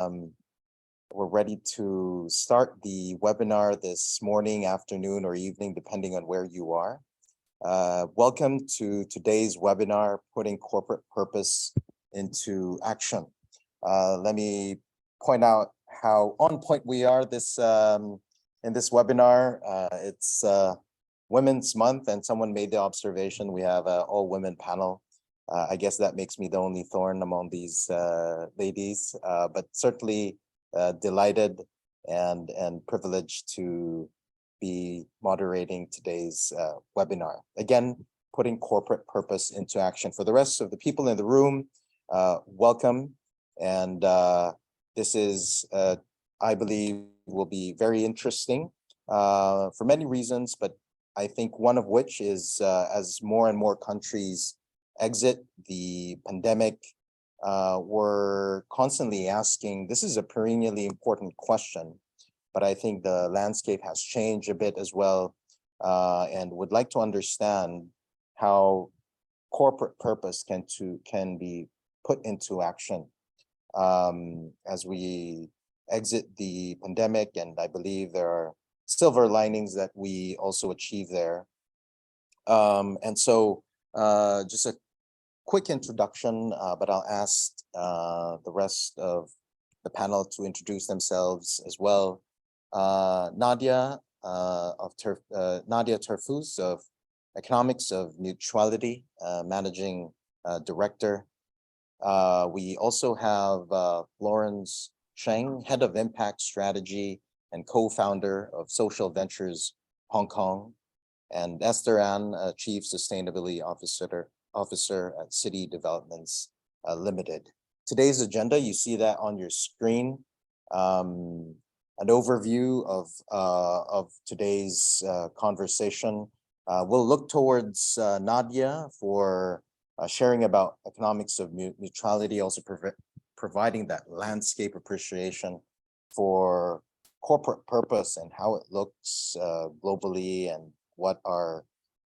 We're ready to start the webinar this morning, afternoon, or evening, depending on where you are. Welcome to today's webinar, Putting Corporate Purpose into Action. Let me point out how on point we are in this webinar. It's Women's Month, and someone made the observation we have an all-women panel. I guess that makes me the only thorn among these ladies, but certainly delighted and privileged to be moderating today's webinar. Again, putting corporate purpose into action. For the rest of the people in the room, welcome. And this is, I believe, will be very interesting for many reasons, but I think one of which is as more and more countries exit the pandemic, we're constantly asking, this is a perennially important question, but I think the landscape has changed a bit as well, and would like to understand how corporate purpose can be put into action as we exit the pandemic. And I believe there are silver linings that we also achieve there. And so just a quick introduction, but I'll ask the rest of the panel to introduce themselves as well. Nadia Terfus of Economics of Mutuality, Managing Director. We also have Florence Cheng, Head of Impact Strategy and co-founder of Social Ventures Hong Kong, and Esther Ann, Chief Sustainability Officer at City Developments Limited. Today's agenda, you see that on your screen. An overview of today's conversation. We'll look towards Nadia for sharing about economics of mutuality, also providing that landscape appreciation for corporate purpose and how it looks globally, and what are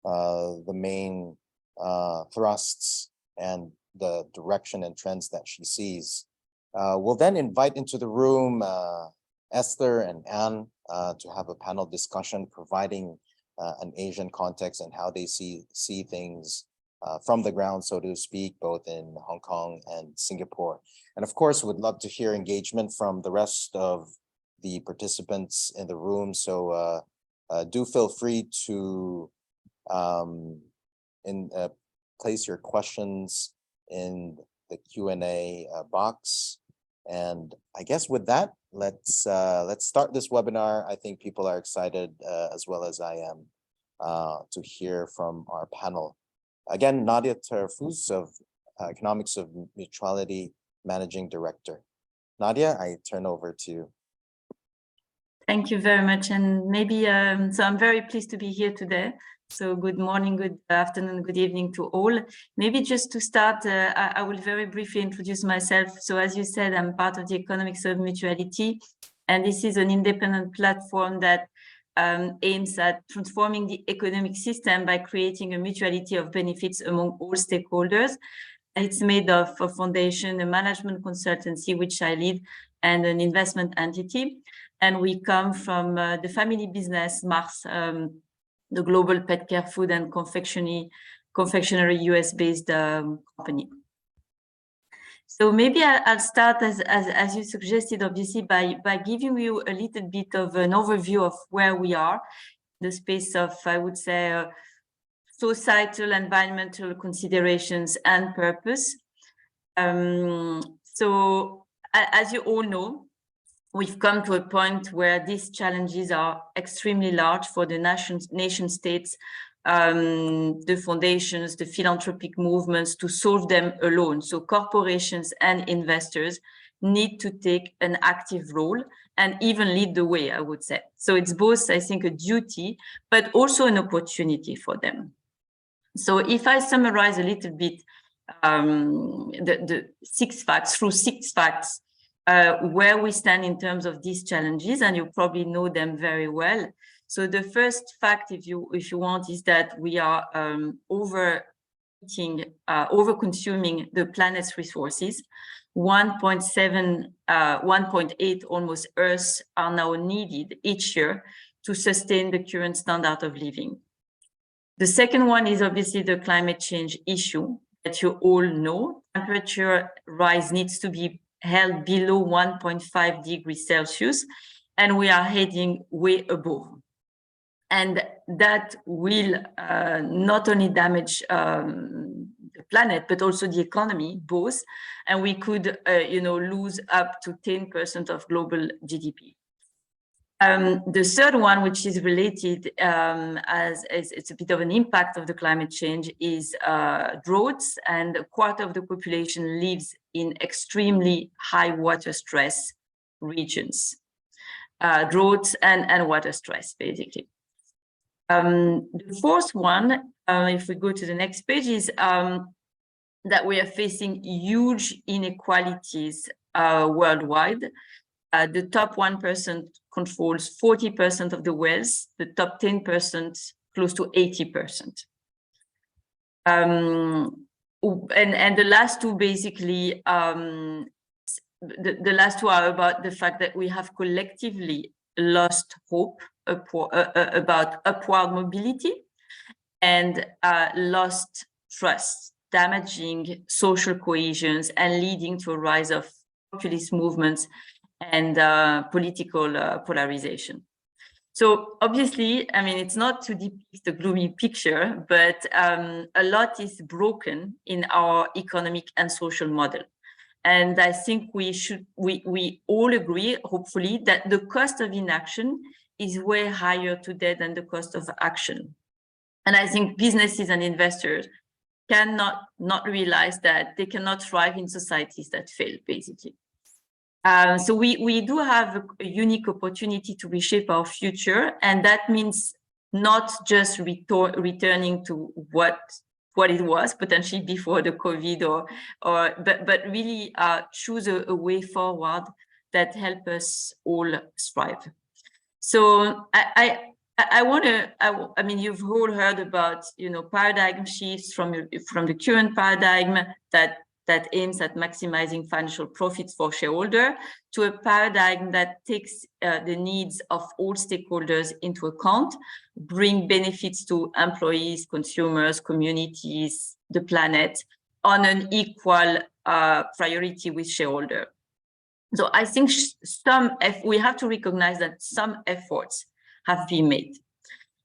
the main thrusts and the direction and trends that she sees. We'll then invite into the room Esther and Anne to have a panel discussion providing an Asian context and how they see things from the ground, so to speak, both in Hong Kong and Singapore. And of course, would love to hear engagement from the rest of the participants in the room. So do feel free to place your questions in the Q&A box. And I guess with that, let's start this webinar. I think people are excited as well as I am to hear from our panel. Again, Nadia Terfus of Economics of Mutuality, Managing Director. Nadia, I turn over to you. Thank you very much. And maybe, so I'm very pleased to be here today. So good morning, good afternoon, good evening to all. Maybe just to start, I will very briefly introduce myself. So as you said, I'm part of the Economics of Mutuality, and this is an independent platform that aims at transforming the economic system by creating a mutuality of benefits among all stakeholders. And it's made of a foundation, a management consultancy, which I lead, and an investment entity. And we come from the family business, Mars, the global pet care food and confectionery US-based company. So maybe I'll start as you suggested, obviously, by giving you a little bit of an overview of where we are, the space of, I would say, societal, environmental considerations and purpose. So as you all know, we've come to a point where these challenges are extremely large for the nation states, the foundations, the philanthropic movements to solve them alone. So corporations and investors need to take an active role and even lead the way, I would say. So it's both, I think, a duty, but also an opportunity for them. So if I summarize a little bit the 6 facts, through 6 facts, where we stand in terms of these challenges, and you probably know them very well. So the first fact, if you want, is that we are over over-consuming the planet's resources. 1.8 almost Earths are now needed each year to sustain the current standard of living. The second one is obviously the climate change issue that you all know. Temperature rise needs to be held below 1.5 degrees Celsius, and we are heading way above. And that will not only damage the planet, but also the economy, both. And we could, lose up to 10% of global GDP. The third one, which is related as it's a bit of an impact of the climate change, is droughts, and a quarter of the population lives in extremely high water stress regions. Droughts and water stress, basically. The fourth one, if we go to the next page, is that we are facing huge inequalities worldwide. The top 1% controls 40% of the wealth, the top 10% close to 80%. And the last two basically, the last two are about the fact that we have collectively lost hope about upward mobility and lost trust, damaging social cohesions and leading to a rise of populist movements and political polarization. So obviously, I mean, it's not to depict a gloomy picture, but a lot is broken in our economic and social model. And I think we all agree, hopefully, that the cost of inaction is way higher today than the cost of action. And I think businesses and investors cannot not realize that they cannot thrive in societies that fail, basically. So we do have a unique opportunity to reshape our future, and that means not just returning to what it was potentially before the COVID, but really choose a way forward that help us all thrive. So I mean, you've all heard about, paradigm shifts from the current paradigm that aims at maximizing financial profits for shareholders to a paradigm that takes the needs of all stakeholders into account, bring benefits to employees, consumers, communities, the planet on an equal priority with shareholders. So I think we have to recognize that some efforts have been made.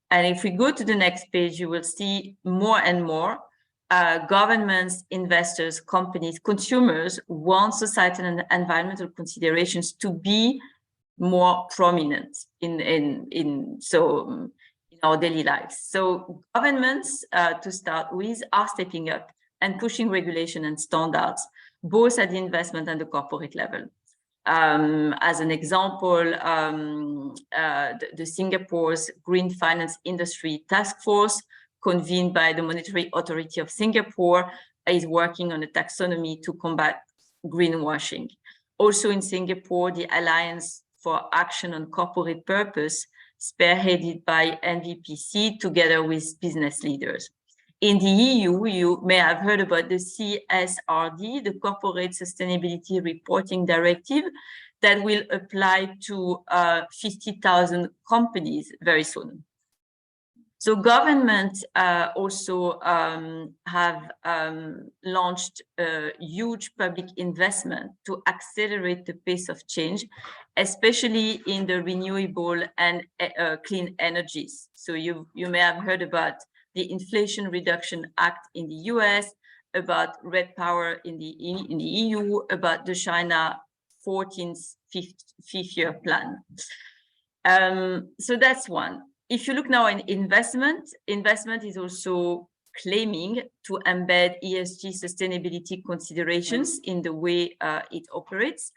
And if we go to the next page, you will see more and more governments, investors, companies, consumers want societal and environmental considerations to be more prominent in our daily lives. So governments, to start with, are stepping up and pushing regulation and standards, both at the investment and the corporate level. As an example, the Singapore's Green Finance Industry Task Force, convened by the Monetary Authority of Singapore, is working on a taxonomy to combat greenwashing. Also in Singapore, the Alliance for Action on Corporate Purpose, spearheaded by NVPC, together with business leaders. In the EU, you may have heard about the CSRD, the Corporate Sustainability Reporting Directive, that will apply to 50,000 companies very soon. So governments also have launched a huge public investment to accelerate the pace of change, especially in the renewable and clean energies. So you may have heard about the Inflation Reduction Act in the US, about Red Power in the EU, about the China 14th fifth-year plan. So that's one. If you look now in investment is also claiming to embed ESG sustainability considerations in the way it operates.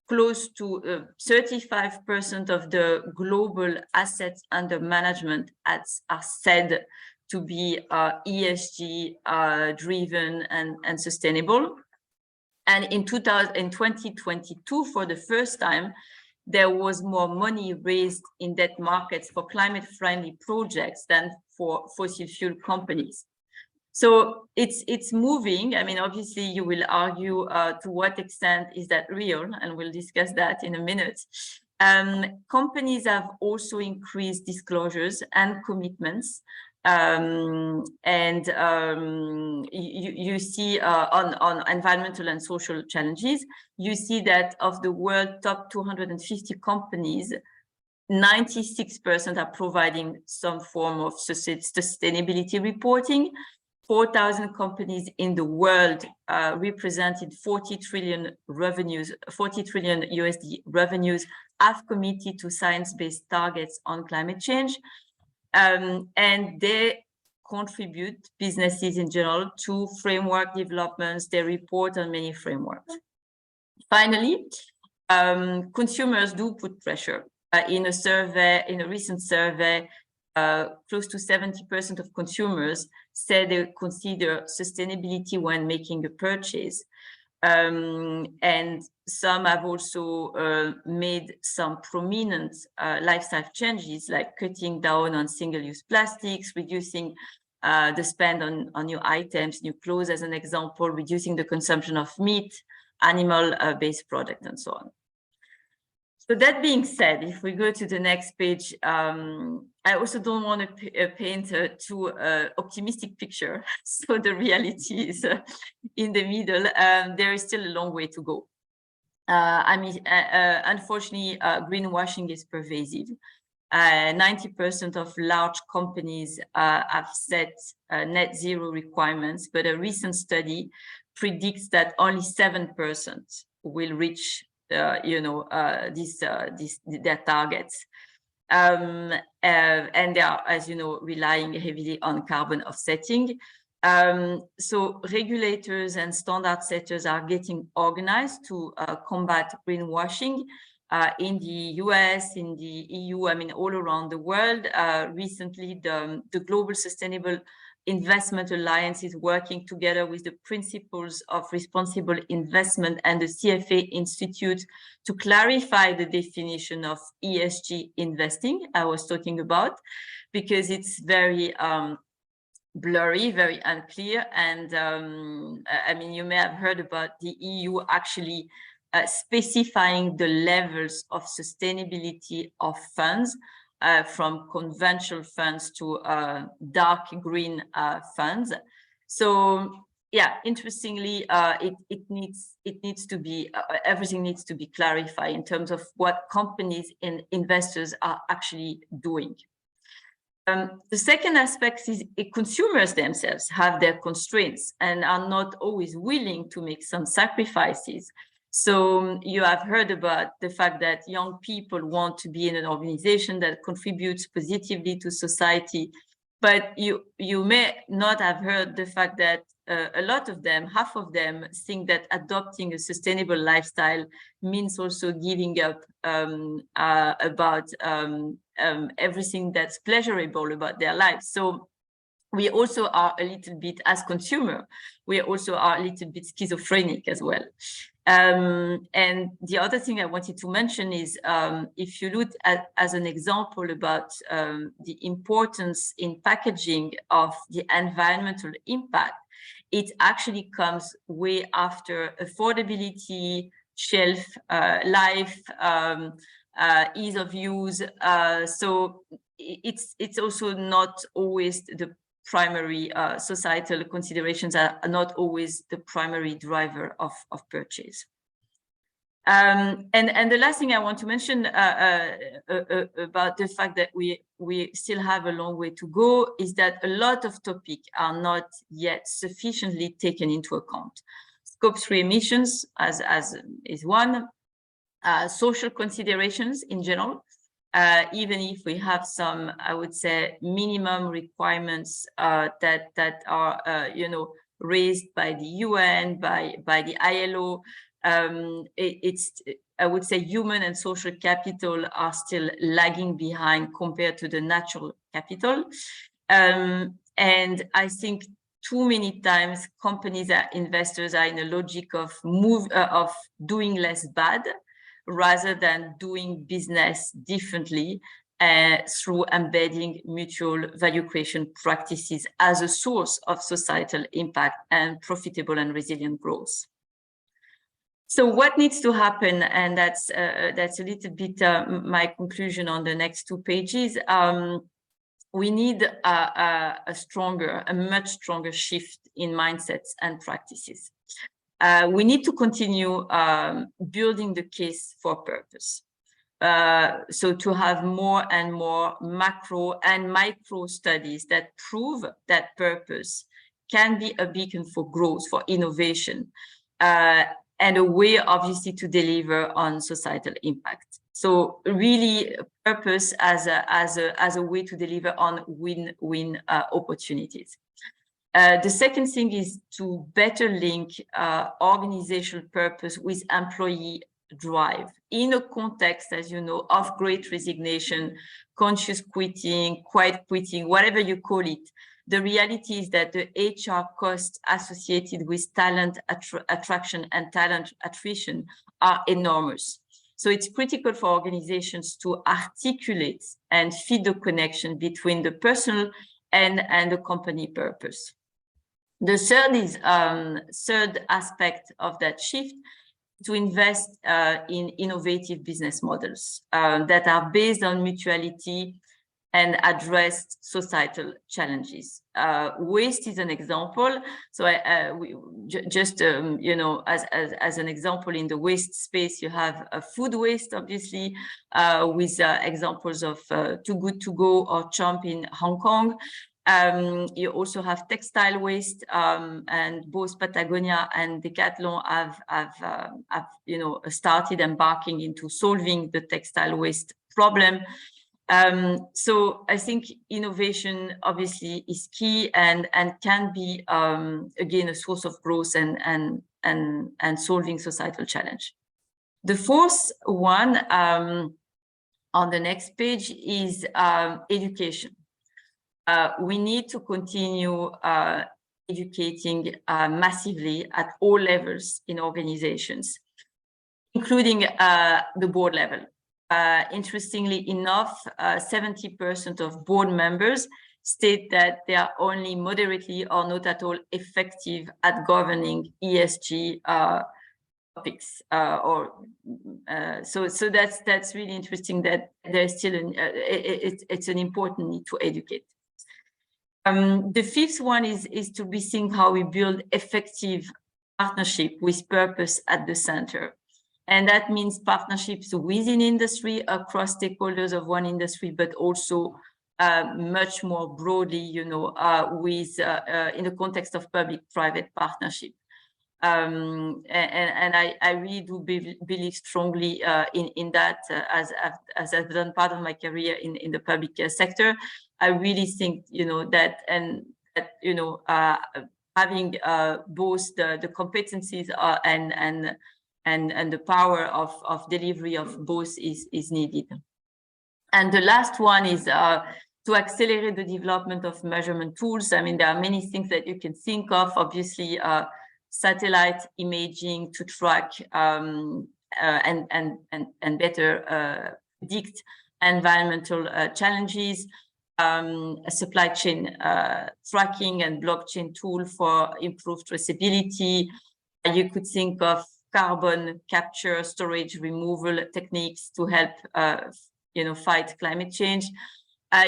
Close to 35% of the global assets under management are said to be ESG driven and sustainable. And in 2022, for the first time, there was more money raised in debt markets for climate-friendly projects than for fossil fuel companies. So it's moving. I mean, obviously, you will argue to what extent is that real, and we'll discuss that in a minute. Companies have also increased disclosures and commitments. You see on environmental and social challenges, you see that of the world top 250 companies, 96% are providing some form of sustainability reporting. 4,000 companies in the world represented 40 trillion USD revenues, have committed to science-based targets on climate change. And they contribute, businesses in general, to framework developments. They report on many frameworks. Finally, consumers do put pressure. In a recent survey, close to 70% of consumers said they consider sustainability when making a purchase. And some have also made some prominent lifestyle changes, like cutting down on single-use plastics, reducing the spend on new items, new clothes, as an example, reducing the consumption of meat, animal-based products, and so on. So that being said, if we go to the next page, I also don't want to paint a too optimistic picture. So the reality is in the middle. There is still a long way to go. I mean, unfortunately, greenwashing is pervasive. 90% of large companies have set net zero requirements, but a recent study predicts that only 7% will reach their targets. And they are, as you know, relying heavily on carbon offsetting. So regulators and standard setters are getting organized to combat greenwashing in the US, in the EU, I mean, all around the world. Recently, the Global Sustainable Investment Alliance is working together with the Principles of Responsible Investment and the CFA Institute to clarify the definition of ESG investing I was talking about, because it's very blurry, very unclear. And I mean, you may have heard about the EU actually specifying the levels of sustainability of funds, from conventional funds to dark green funds. So yeah, interestingly, it needs to be everything needs to be clarified in terms of what companies and investors are actually doing. The second aspect is consumers themselves have their constraints and are not always willing to make some sacrifices. So you have heard about the fact that young people want to be in an organization that contributes positively to society, but you may not have heard the fact that a lot of them, half of them, think that adopting a sustainable lifestyle means also giving up about everything that's pleasurable about their lives. So we also are a little bit, as consumer, we also are a little bit schizophrenic as well. And the other thing I wanted to mention is, if you look at, as an example about the importance in packaging of the environmental impact, it actually comes way after affordability, shelf life, ease of use. So it's also not always the primary societal considerations are not always the primary driver of purchase. And the last thing I want to mention about the fact that we still have a long way to go is that a lot of topics are not yet sufficiently taken into account. Scope 3 emissions as is one, social considerations in general. Even if we have some, I would say, minimum requirements that are, raised by the UN, by the ILO, I would say human and social capital are still lagging behind compared to the natural capital. And I think too many times companies and investors are in a logic of doing less bad, rather than doing business differently through embedding mutual value creation practices as a source of societal impact and profitable and resilient growth. So what needs to happen, and that's a little bit my conclusion on the next 2 pages. We need a much stronger shift in mindsets and practices. We need to continue building the case for purpose. So to have more and more macro and micro studies that prove that purpose can be a beacon for growth, for innovation, and a way, obviously, to deliver on societal impact. So really, purpose as a way to deliver on win-win opportunities. The second thing is to better link organizational purpose with employee drive in a context, as you know, of great resignation, conscious quitting, quiet quitting, whatever you call it. The reality is that the HR costs associated with talent attraction and talent attrition are enormous. So it's critical for organizations to articulate and feed the connection between the personal and the company purpose. The third aspect of that shift, to invest in innovative business models that are based on mutuality and address societal challenges. Waste is an example. So you know, as an example, in the waste space, you have food waste, obviously, with examples of Too Good To Go or Chomp in Hong Kong. You also have textile waste, and both Patagonia and Decathlon have you know, started embarking into solving the textile waste problem. So I think innovation obviously is key and can be again a source of growth and solving societal challenge. The fourth one on the next page is education. We need to continue educating massively at all levels in organizations, including the board level. Interestingly enough, 70% of board members state that they are only moderately or not at all effective at governing ESG topics. So that's really interesting that there's still it's an important need to educate. The fifth one is to rethink how we build effective partnership with purpose at the center. And that means partnerships within industry, across stakeholders of one industry, but also much more broadly, you know, with in the context of public-private partnership. And I really do believe strongly in that, as I've done part of my career in the public sector. I really think, you know, that you know, having both the competencies and the power of delivery of both is needed. And the last one is to accelerate the development of measurement tools. I mean, there are many things that you can think of, obviously, satellite imaging to track and better predict environmental challenges, a supply chain tracking and blockchain tool for improved traceability. You could think of carbon capture, storage, removal techniques to help you know, fight climate change.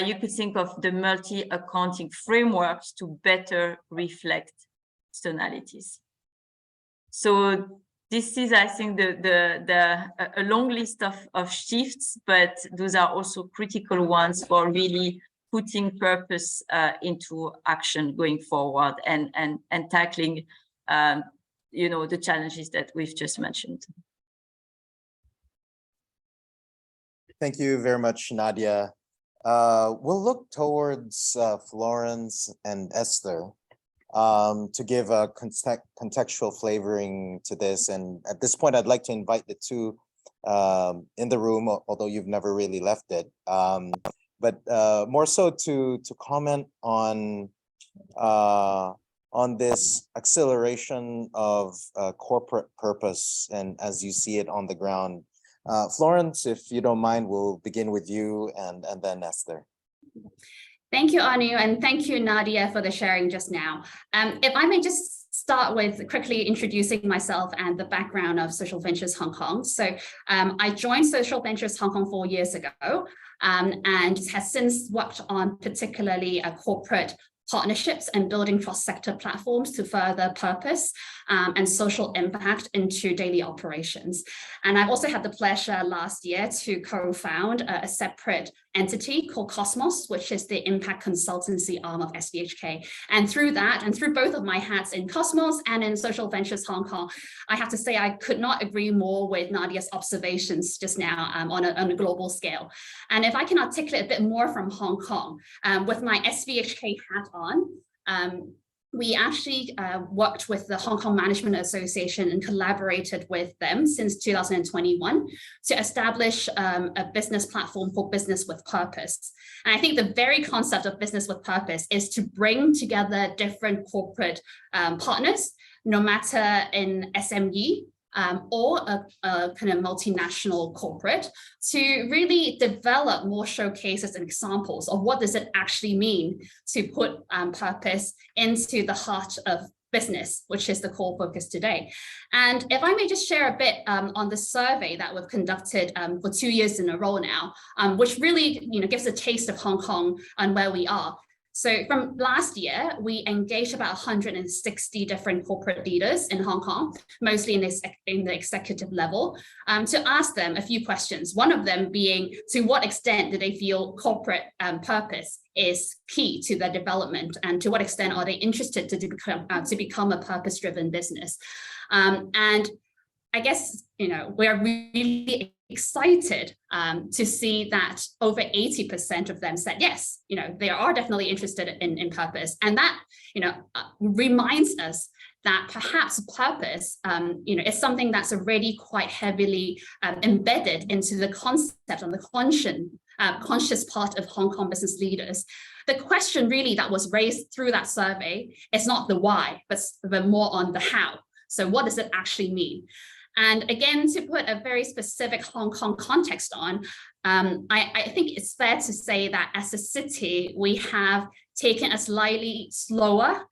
You could think of the multi-accounting frameworks to better reflect externalities. So this is, I think, a long list of shifts, but those are also critical ones for really putting purpose into action going forward and tackling you know, the challenges that we've just mentioned. Thank you very much, Nadia. We'll look towards Florence and Esther to give a contextual flavoring to this. And at this point, I'd like to invite the two in the room, although you've never really left it, but more so to comment on this acceleration of corporate purpose and as you see it on the ground. Florence, if you don't mind, we'll begin with you and then Esther. Thank you, Anu, and thank you, Nadia, for the sharing just now. If I may just start with quickly introducing myself and the background of Social Ventures Hong Kong. So I joined Social Ventures Hong Kong 4 years ago and has since worked on particularly corporate partnerships and building cross-sector platforms to further purpose and social impact into daily operations. And I've also had the pleasure last year to co-found a separate entity called Cosmos, which is the impact consultancy arm of SVHK. And through that, and through both of my hats in Cosmos and in Social Ventures Hong Kong, I have to say I could not agree more with Nadia's observations just now on a global scale. And if I can articulate a bit more from Hong Kong, with my SVHK hat on, we actually worked with the Hong Kong Management Association and collaborated with them since 2021 to establish a business platform called Business with Purpose. And I think the very concept of Business with Purpose is to bring together different corporate partners, no matter in SME, or a kind of multinational corporate, to really develop more showcases and examples of what does it actually mean to put purpose into the heart of business, which is the core focus today. And if I may just share a bit on the survey that we've conducted for 2 years in a row now, which really gives a taste of Hong Kong and where we are. So from last year, we engaged about 160 different corporate leaders in Hong Kong, mostly in the executive level, to ask them a few questions. One of them being, to what extent do they feel corporate purpose is key to their development, and to what extent are they interested to become a purpose-driven business? And I guess, we are really excited to see that over 80% of them said yes, they are definitely interested in purpose. And that, reminds us that perhaps purpose, is something that's already quite heavily embedded into the concept and the conscious part of Hong Kong business leaders. The question really that was raised through that survey is not the why, but more on the how. So what does it actually mean? And again, to put a very specific Hong Kong context on, I think it's fair to say that as a city, we have taken a slightly slower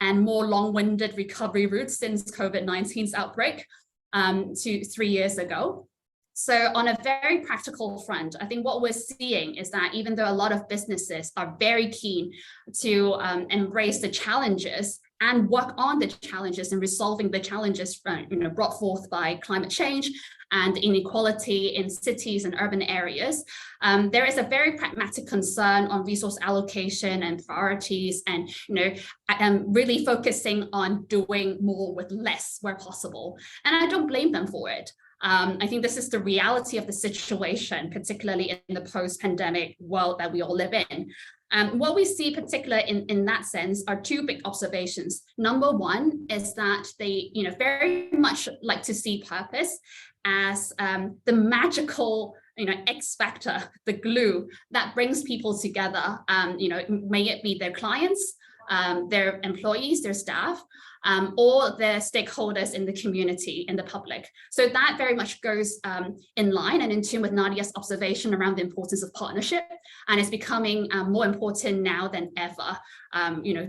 and more long-winded recovery route since COVID-19's outbreak 3 years ago. So on a very practical front, I think what we're seeing is that even though a lot of businesses are very keen to embrace the challenges and work on the challenges and resolving the challenges brought forth by climate change and inequality in cities and urban areas, there is a very pragmatic concern on resource allocation and priorities, and really focusing on doing more with less where possible. And I don't blame them for it. I think this is the reality of the situation, particularly in the post-pandemic world that we all live in. What we see particularly in that sense are two big observations. Number one is that they very much like to see purpose as the magical X factor, the glue that brings people together, may it be their clients, their employees, their staff, or their stakeholders in the community, in the public. So that very much goes in line and in tune with Nadia's observation around the importance of partnership, and it's becoming more important now than ever,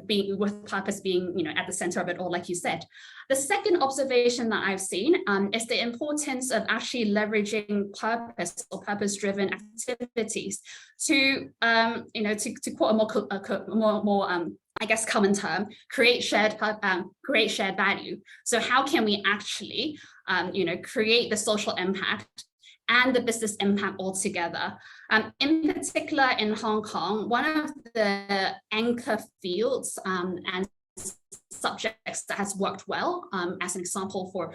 being with purpose being at the center of it all, like you said. The second observation that I've seen is the importance of actually leveraging purpose or purpose-driven activities to, to quote a more I guess common term, create shared value. So how can we actually, create the social impact and the business impact all together? In particular, in Hong Kong, one of the anchor fields and subjects that has worked well as an example for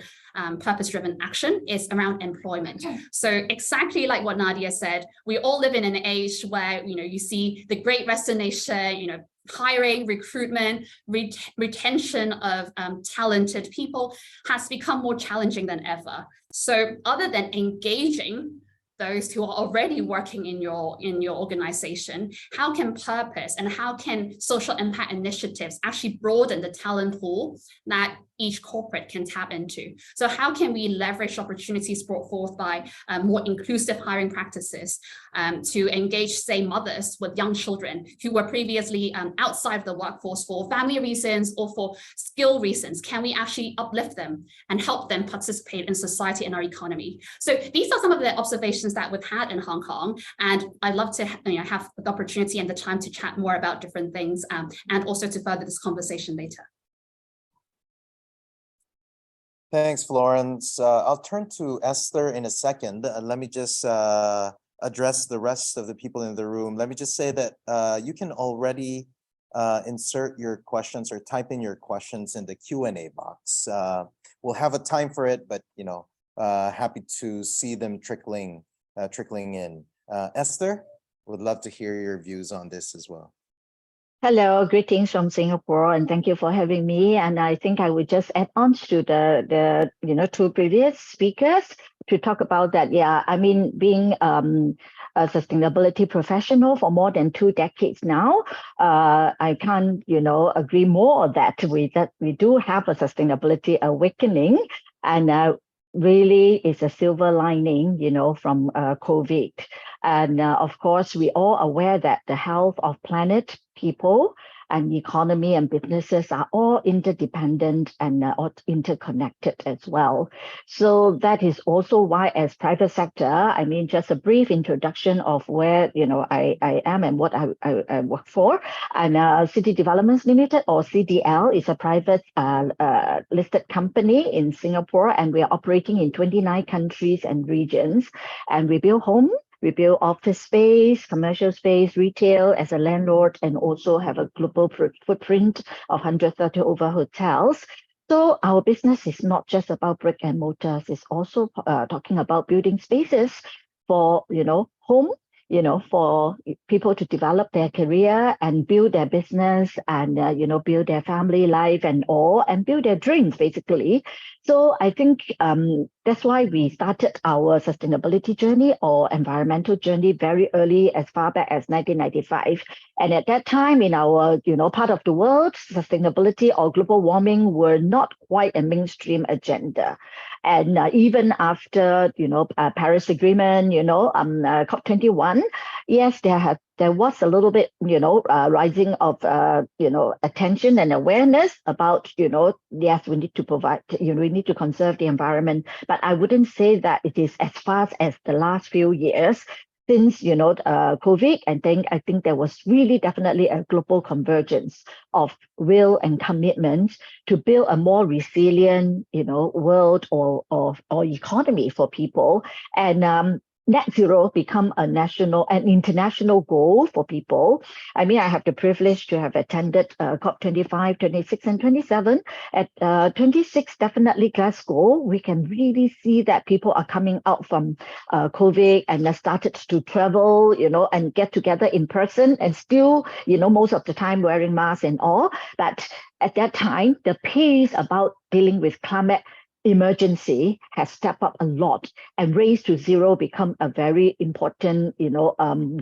purpose-driven action is around employment. So exactly like what Nadia said, we all live in an age where you see the Great Resignation, hiring, recruitment, retention of talented people has become more challenging than ever. So other than engaging those who are already working in your organization, how can purpose and how can social impact initiatives actually broaden the talent pool that each corporate can tap into? So how can we leverage opportunities brought forth by more inclusive hiring practices to engage, say, mothers with young children who were previously outside of the workforce for family reasons or for skill reasons? Can we actually uplift them and help them participate in society and our economy? So these are some of the observations that we've had in Hong Kong, and I'd love to have the opportunity and the time to chat more about different things and also to further this conversation later. Thanks, Florence. I'll turn to Esther in a second. Let me just address the rest of the people in the room. Let me just say that you can already insert your questions or type in your questions in the Q&A box. We'll have a time for it, but happy to see them trickling in. Esther, would love to hear your views on this as well. Hello, greetings from Singapore, and thank you for having me. And I think I would just add on to the two previous speakers to talk about that. Yeah, I mean, being a sustainability professional for more than 2 decades now, I can't agree more that we do have a sustainability awakening, and really is a silver lining, from COVID. And of course, we all aware that the health of planet, people, and economy and businesses are all interdependent and all interconnected as well. So that is also why, as private sector, I mean, just a brief introduction of where I am and what I work for. And City Developments Limited, or CDL, is a private listed company in Singapore, and we are operating in 29 countries and regions. And we build homes. We build office space, commercial space, retail as a landlord, and also have a global footprint of 130 over hotels. So our business is not just about brick and mortars. It's also talking about building spaces for, home, for people to develop their career and build their business and, build their family life and build their dreams, basically. So I think that's why we started our sustainability journey or environmental journey very early, as far back as 1995. And at that time, in our part of the world, sustainability or global warming were not quite a mainstream agenda. And even after Paris Agreement, COP21, yes, there was a little bit rising of attention and awareness about yes, we need to provide, we need to conserve the environment, but I wouldn't say that it is as fast as the last few years. Since COVID, I think there was really definitely a global convergence of will and commitment to build a more resilient world or economy for people. And net zero become a national and international goal for people. I mean, I have the privilege to have attended COP25, 26, and 27. At 26, definitely Glasgow, we can really see that people are coming out from COVID and started to travel, and get together in person, and still, most of the time wearing masks and all. But at that time, the pace about dealing with climate emergency has stepped up a lot, and Race to Zero become a very important,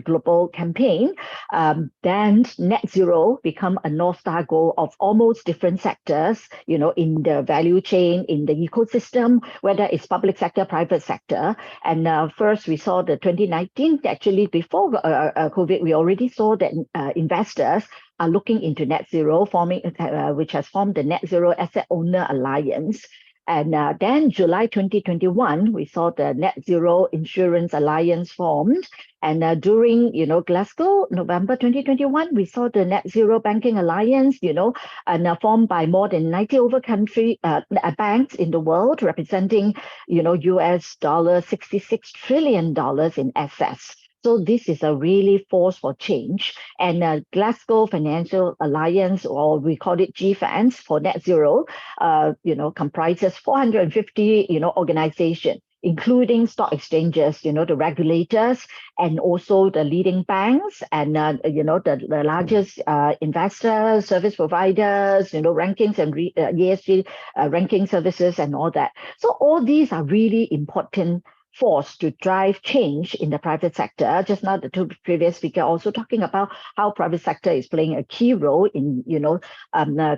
global campaign. Then net zero become a North Star goal of almost different sectors, in the value chain, in the ecosystem, whether it's public sector, private sector. And first we saw the 2019, actually before COVID, we already saw that investors are looking into net zero, which has formed the Net Zero Asset Owner Alliance. And then July 2021, we saw the Net Zero Insurance Alliance formed. And during, Glasgow, November 2021, we saw the Net Zero Banking Alliance, and formed by more than 90 over country banks in the world, representing, US $66 trillion in assets. So this is a really force for change. And Glasgow Financial Alliance, or we call it GFANZ for net zero, comprises 450, organizations, including stock exchanges, the regulators, and also the leading banks, and the largest investors, service providers, rankings and ESG ranking services and all that. So all these are really important force to drive change in the private sector. Just now, the two previous speakers also talking about how private sector is playing a key role in,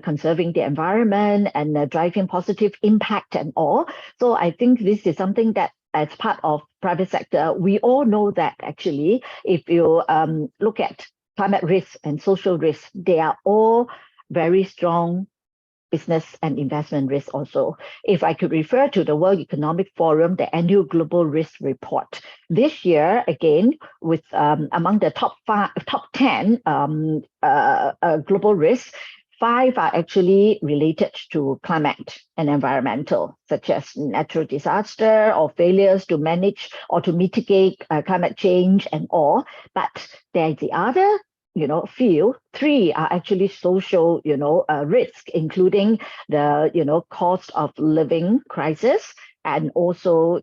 conserving the environment and driving positive impact and all. So I think this is something that, as part of private sector, we all know that actually, if you look at climate risk and social risk, they are all very strong business and investment risk also. If I could refer to the World Economic Forum, the annual global risk report, this year, again, with among the top 10 global risks, 5 are actually related to climate and environmental, such as natural disaster or failures to manage or to mitigate climate change and all. But there's the other few. 3 are actually social, risk, including the, cost of living crisis, and also,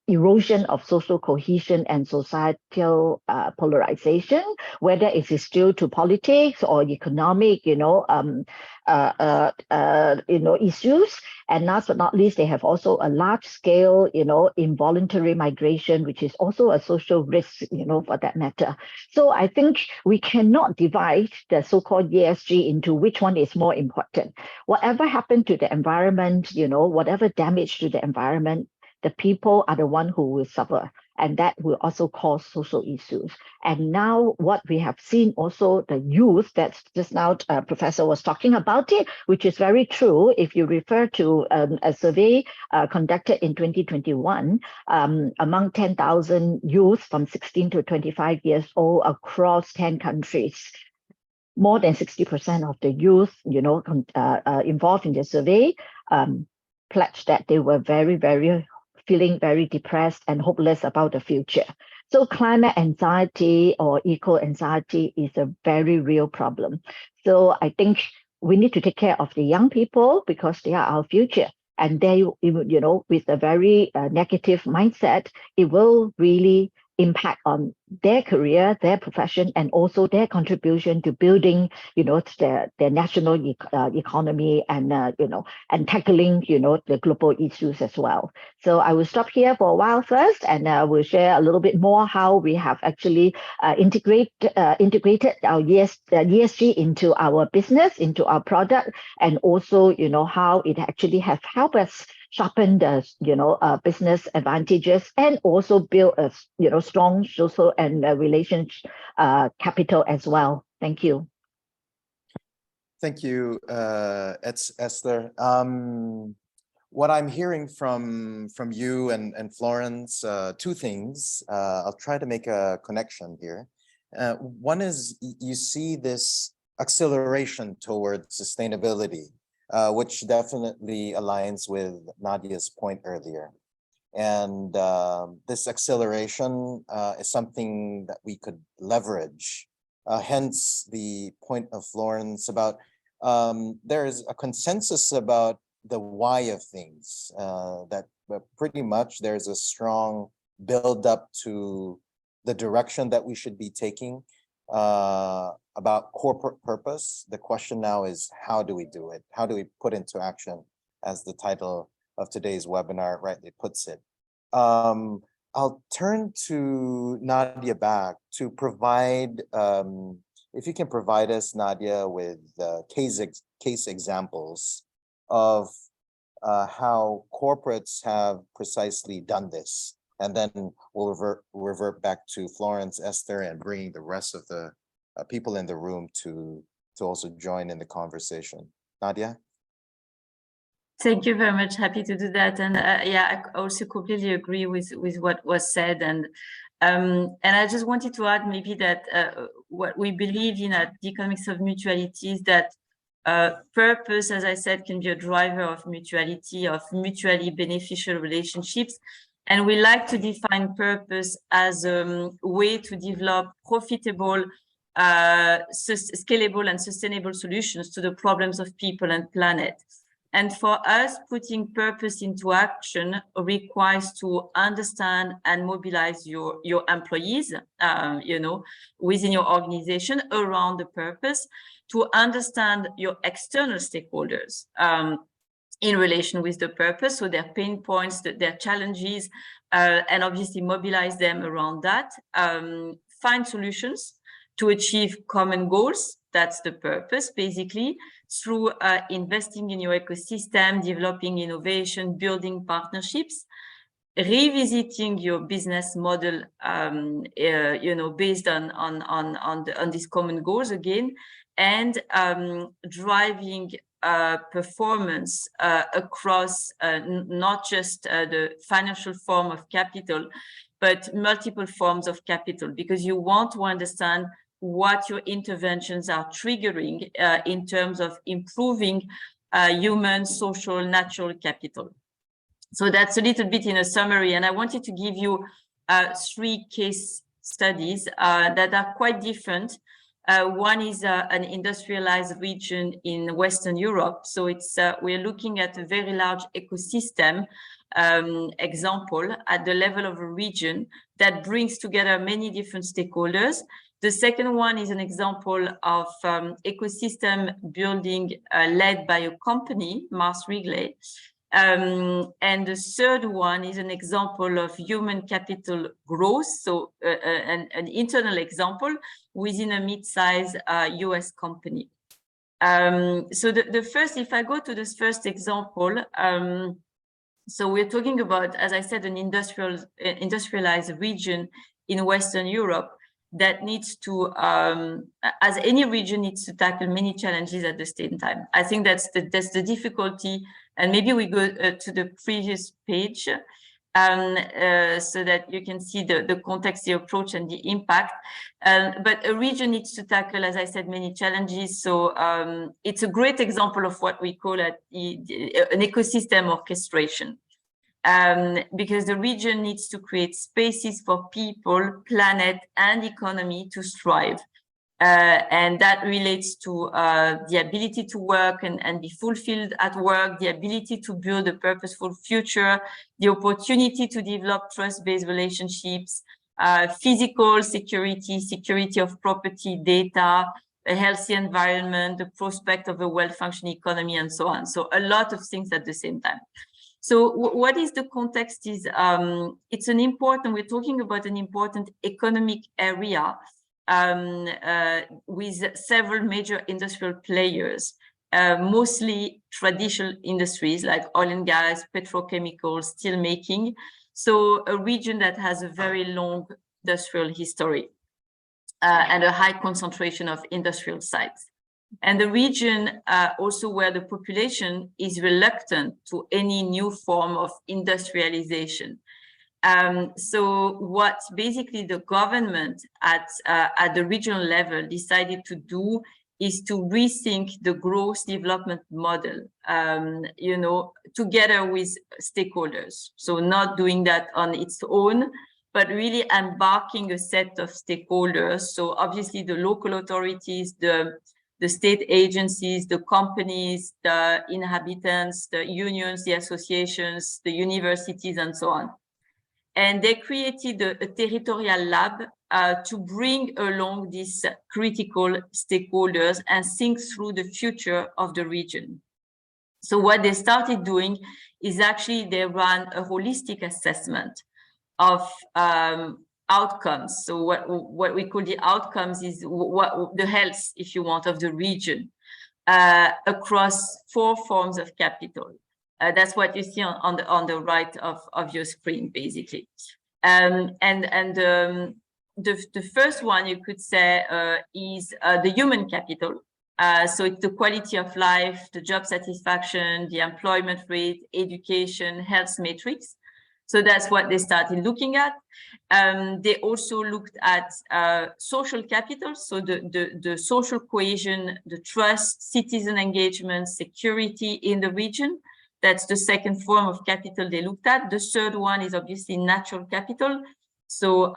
erosion of social cohesion and societal polarization, whether it is due to politics or economic, issues. And last but not least, they have also a large scale, involuntary migration, which is also a social risk, for that matter. So I think we cannot divide the so-called ESG into which one is more important. Whatever happened to the environment, whatever damage to the environment, the people are the one who will suffer, and that will also cause social issues. And now what we have seen also, the youth, that's just now Professor was talking about it, which is very true. If you refer to a survey conducted in 2021 among 10,000 youth from 16 to 25 years old across 10 countries, more than 60% of the youth, involved in the survey pledged that they were feeling very depressed and hopeless about the future. So climate anxiety or eco-anxiety is a very real problem. So I think we need to take care of the young people because they are our future. And they, with a very negative mindset, it will really impact on their career, their profession, and also their contribution to building, their national economy and, and tackling, the global issues as well. So I will stop here for a while first, and we'll share a little bit more how we have actually integrated our ESG into our business, into our product, and also, how it actually has helped us sharpen the business advantages and also build a strong social and relationship capital as well. Thank you. Thank you, Esther. What I'm hearing from you and Florence, 2 things. I'll try to make a connection here. One is you see this acceleration towards sustainability, which definitely aligns with Nadia's point earlier. And this acceleration is something that we could leverage. Hence the point of Florence about there is a consensus about the why of things, that pretty much there's a strong build up to the direction that we should be taking about corporate purpose. The question now is, how do we do it? How do we put into action, as the title of today's webinar rightly puts it? I'll turn to Nadia back to provide, if you can provide us, Nadia, with case examples of how corporates have precisely done this. And then we'll revert back to Florence, Esther, and bringing the rest of the people in the room to also join in the conversation. Nadia? Thank you very much. Happy to do that. And yeah, I also completely agree with what was said. And I just wanted to add maybe that what we believe in at the Economics of Mutuality is that purpose, as I said, can be a driver of mutuality, of mutually beneficial relationships. And we like to define purpose as a way to develop profitable, scalable and sustainable solutions to the problems of people and planet. And for us, putting purpose into action requires to understand and mobilize your employees, within your organization around the purpose, to understand your external stakeholders. in relation with the purpose, so their pain points, their challenges, and obviously mobilize them around that. Find solutions to achieve common goals. That's the purpose, basically, through investing in your ecosystem, developing innovation, building partnerships, revisiting your business model, based on these common goals again, and driving performance across not just the financial form of capital, but multiple forms of capital, because you want to understand what your interventions are triggering in terms of improving human, social, natural capital. So that's a little bit in a summary, and I wanted to give you 3 case studies that are quite different. One is an industrialized region in Western Europe. So it's we're looking at a very large ecosystem example at the level of a region that brings together many different stakeholders. The second one is an example of ecosystem building led by a company, Mars Wrigley. And the third one is an example of human capital growth, so an internal example within a mid-sized US company. So the first, if I go to this first example, so we're talking about, as I said, an industrialized region in Western Europe that needs to, as any region needs to tackle many challenges at the same time. I think that's the difficulty. And maybe we go to the previous page so that you can see the context, the approach, and the impact. But a region needs to tackle, as I said, many challenges. So it's a great example of what we call an ecosystem orchestration. Because the region needs to create spaces for people, planet, and economy to thrive. And that relates to the ability to work and be fulfilled at work, the ability to build a purposeful future, the opportunity to develop trust-based relationships, physical security, security of property, data, a healthy environment, the prospect of a well-functioning economy, and so on. So a lot of things at the same time. So what is the context is, it's an important, we're talking about an important economic area with several major industrial players, mostly traditional industries like oil and gas, petrochemicals, steel making. So a region that has a very long industrial history and a high concentration of industrial sites. And the region also where the population is reluctant to any new form of industrialization. So what basically the government at the regional level decided to do is to rethink the growth development model, together with stakeholders. So not doing that on its own, but really embarking a set of stakeholders. So obviously the local authorities, the state agencies, the companies, the inhabitants, the unions, the associations, the universities, and so on. And they created a territorial lab to bring along these critical stakeholders and think through the future of the region. So what they started doing is actually they ran a holistic assessment of outcomes. So what we call the outcomes is what the health, if you want, of the region across 4 forms of capital. That's what you see on the right of your screen, basically. The first one you could say is the human capital. So it's the quality of life, the job satisfaction, the employment rate, education, health metrics. So that's what they started looking at. They also looked at social capital, so the social cohesion, the trust, citizen engagement, security in the region. That's the second form of capital they looked at. The third one is obviously natural capital. So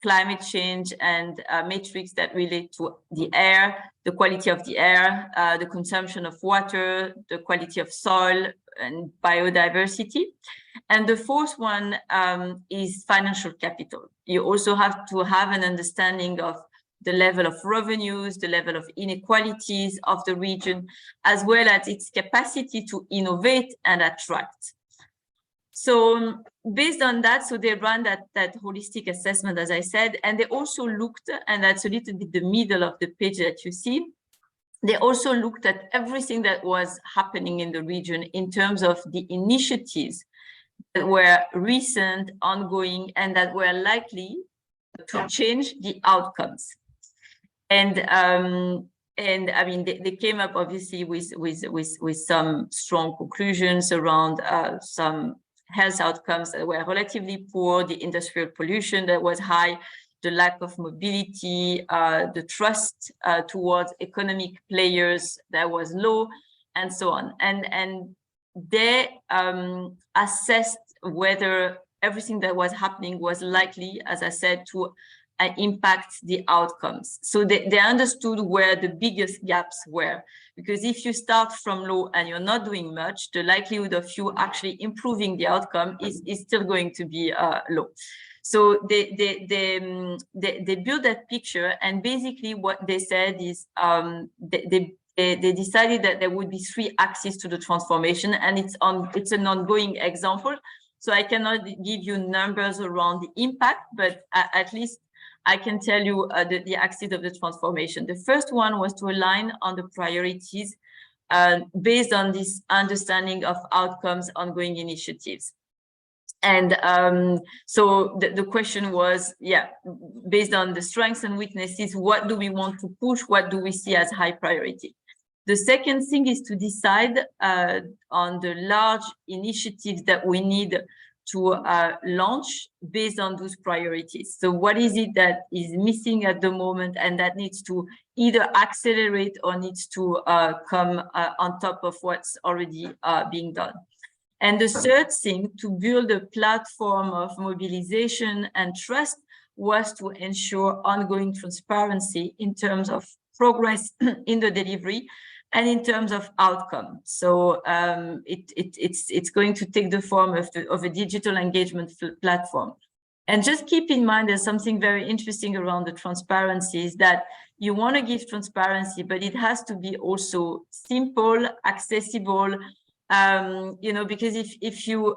climate change and metrics that relate to the air, the quality of the air, the consumption of water, the quality of soil, and biodiversity. And the fourth one is financial capital. You also have to have an understanding of the level of revenues, the level of inequalities of the region, as well as its capacity to innovate and attract. So based on that, so they ran that holistic assessment, as I said, and they also looked, and that's a little bit the middle of the page that you see, they also looked at everything that was happening in the region in terms of the initiatives that were recent, ongoing, and that were likely to change the outcomes. And I mean, they came up obviously with some strong conclusions around some health outcomes that were relatively poor, the industrial pollution that was high, the lack of mobility, the trust towards economic players that was low, and so on. And they assessed whether everything that was happening was likely, as I said, to impact the outcomes. So they understood where the biggest gaps were, because if you start from low and you're not doing much, the likelihood of you actually improving the outcome is still going to be low. So they built that picture, and basically what they said is they decided that there would be 3 axes to the transformation, and it's an ongoing example. So I cannot give you numbers around the impact, but at least I can tell you the axis of the transformation. The first one was to align on the priorities based on this understanding of outcomes, ongoing initiatives. And so the question was, yeah, based on the strengths and weaknesses, what do we want to push? What do we see as high priority? The second thing is to decide on the large initiatives that we need to launch based on those priorities. So what is it that is missing at the moment and that needs to either accelerate or needs to come on top of what's already being done? And the third thing, to build a platform of mobilization and trust, was to ensure ongoing transparency in terms of progress in the delivery and in terms of outcome. So it's going to take the form of a digital engagement platform. And just keep in mind, there's something very interesting around the transparency, is that you want to give transparency, but it has to be also simple, accessible, you know, because if you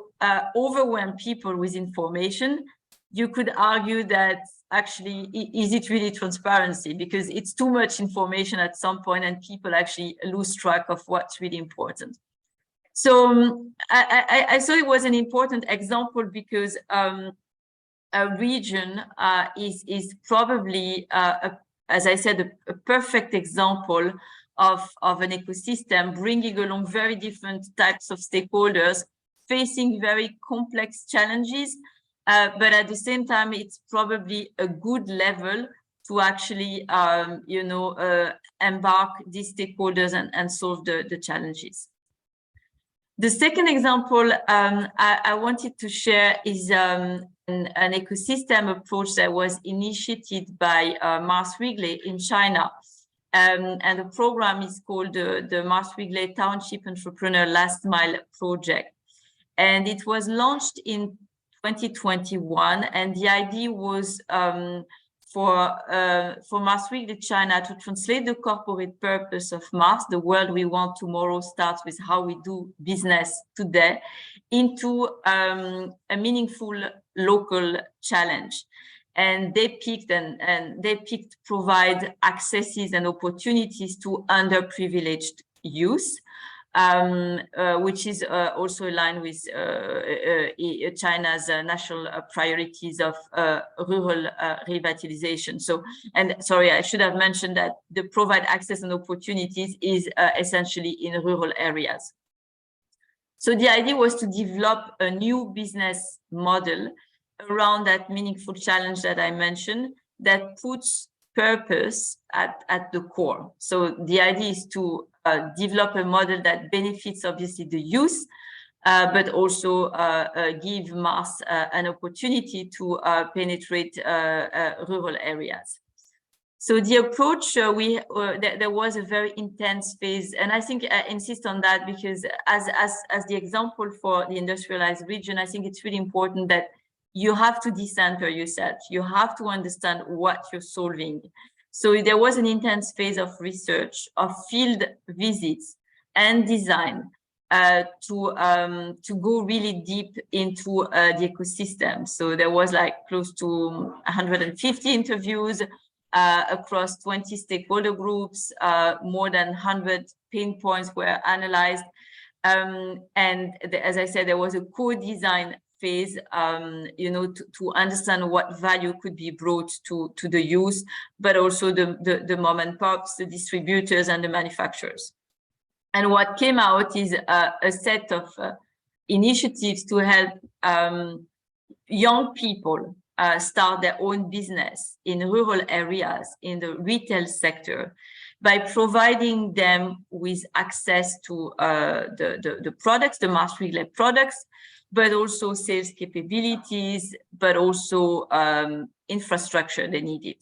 overwhelm people with information, you could argue that actually, is it really transparency? Because it's too much information at some point and people actually lose track of what's really important. So I thought it was an important example because a region is probably, as I said, a perfect example of an ecosystem bringing along very different types of stakeholders facing very complex challenges, but at the same time, it's probably a good level to actually, you know, embark these stakeholders and solve the challenges. The second example I wanted to share is an ecosystem approach that was initiated by Mars Wrigley in China. And the program is called the Mars Wrigley Township Entrepreneur Last Mile Project. And it was launched in 2021. And the idea was for Mars Wrigley China to translate the corporate purpose of Mars, the world we want tomorrow starts with how we do business today, into a meaningful local challenge. And they picked provide accesses and opportunities to underprivileged youth, which is also aligned with China's national priorities of rural revitalization. So, and sorry, I should have mentioned that the provide access and opportunities is essentially in rural areas. So the idea was to develop a new business model around that meaningful challenge that I mentioned, that puts purpose at the core. So the idea is to develop a model that benefits obviously the youth, but also give Mars an opportunity to penetrate rural areas. So the approach, there was a very intense phase, and I think I insist on that because as the example for the industrialized region, I think it's really important that you have to decenter yourself. You have to understand what you're solving. So there was an intense phase of research, of field visits and design to go really deep into the ecosystem. So there was like close to 150 interviews across 20 stakeholder groups, more than 100 pain points were analyzed. As I said, there was a co-design phase, to understand what value could be brought to the youth, but also the mom and pops, the distributors and the manufacturers. And what came out is a set of initiatives to help young people start their own business in rural areas, in the retail sector, by providing them with access to the products, the Maastricht-led products, but also sales capabilities, but also infrastructure they needed.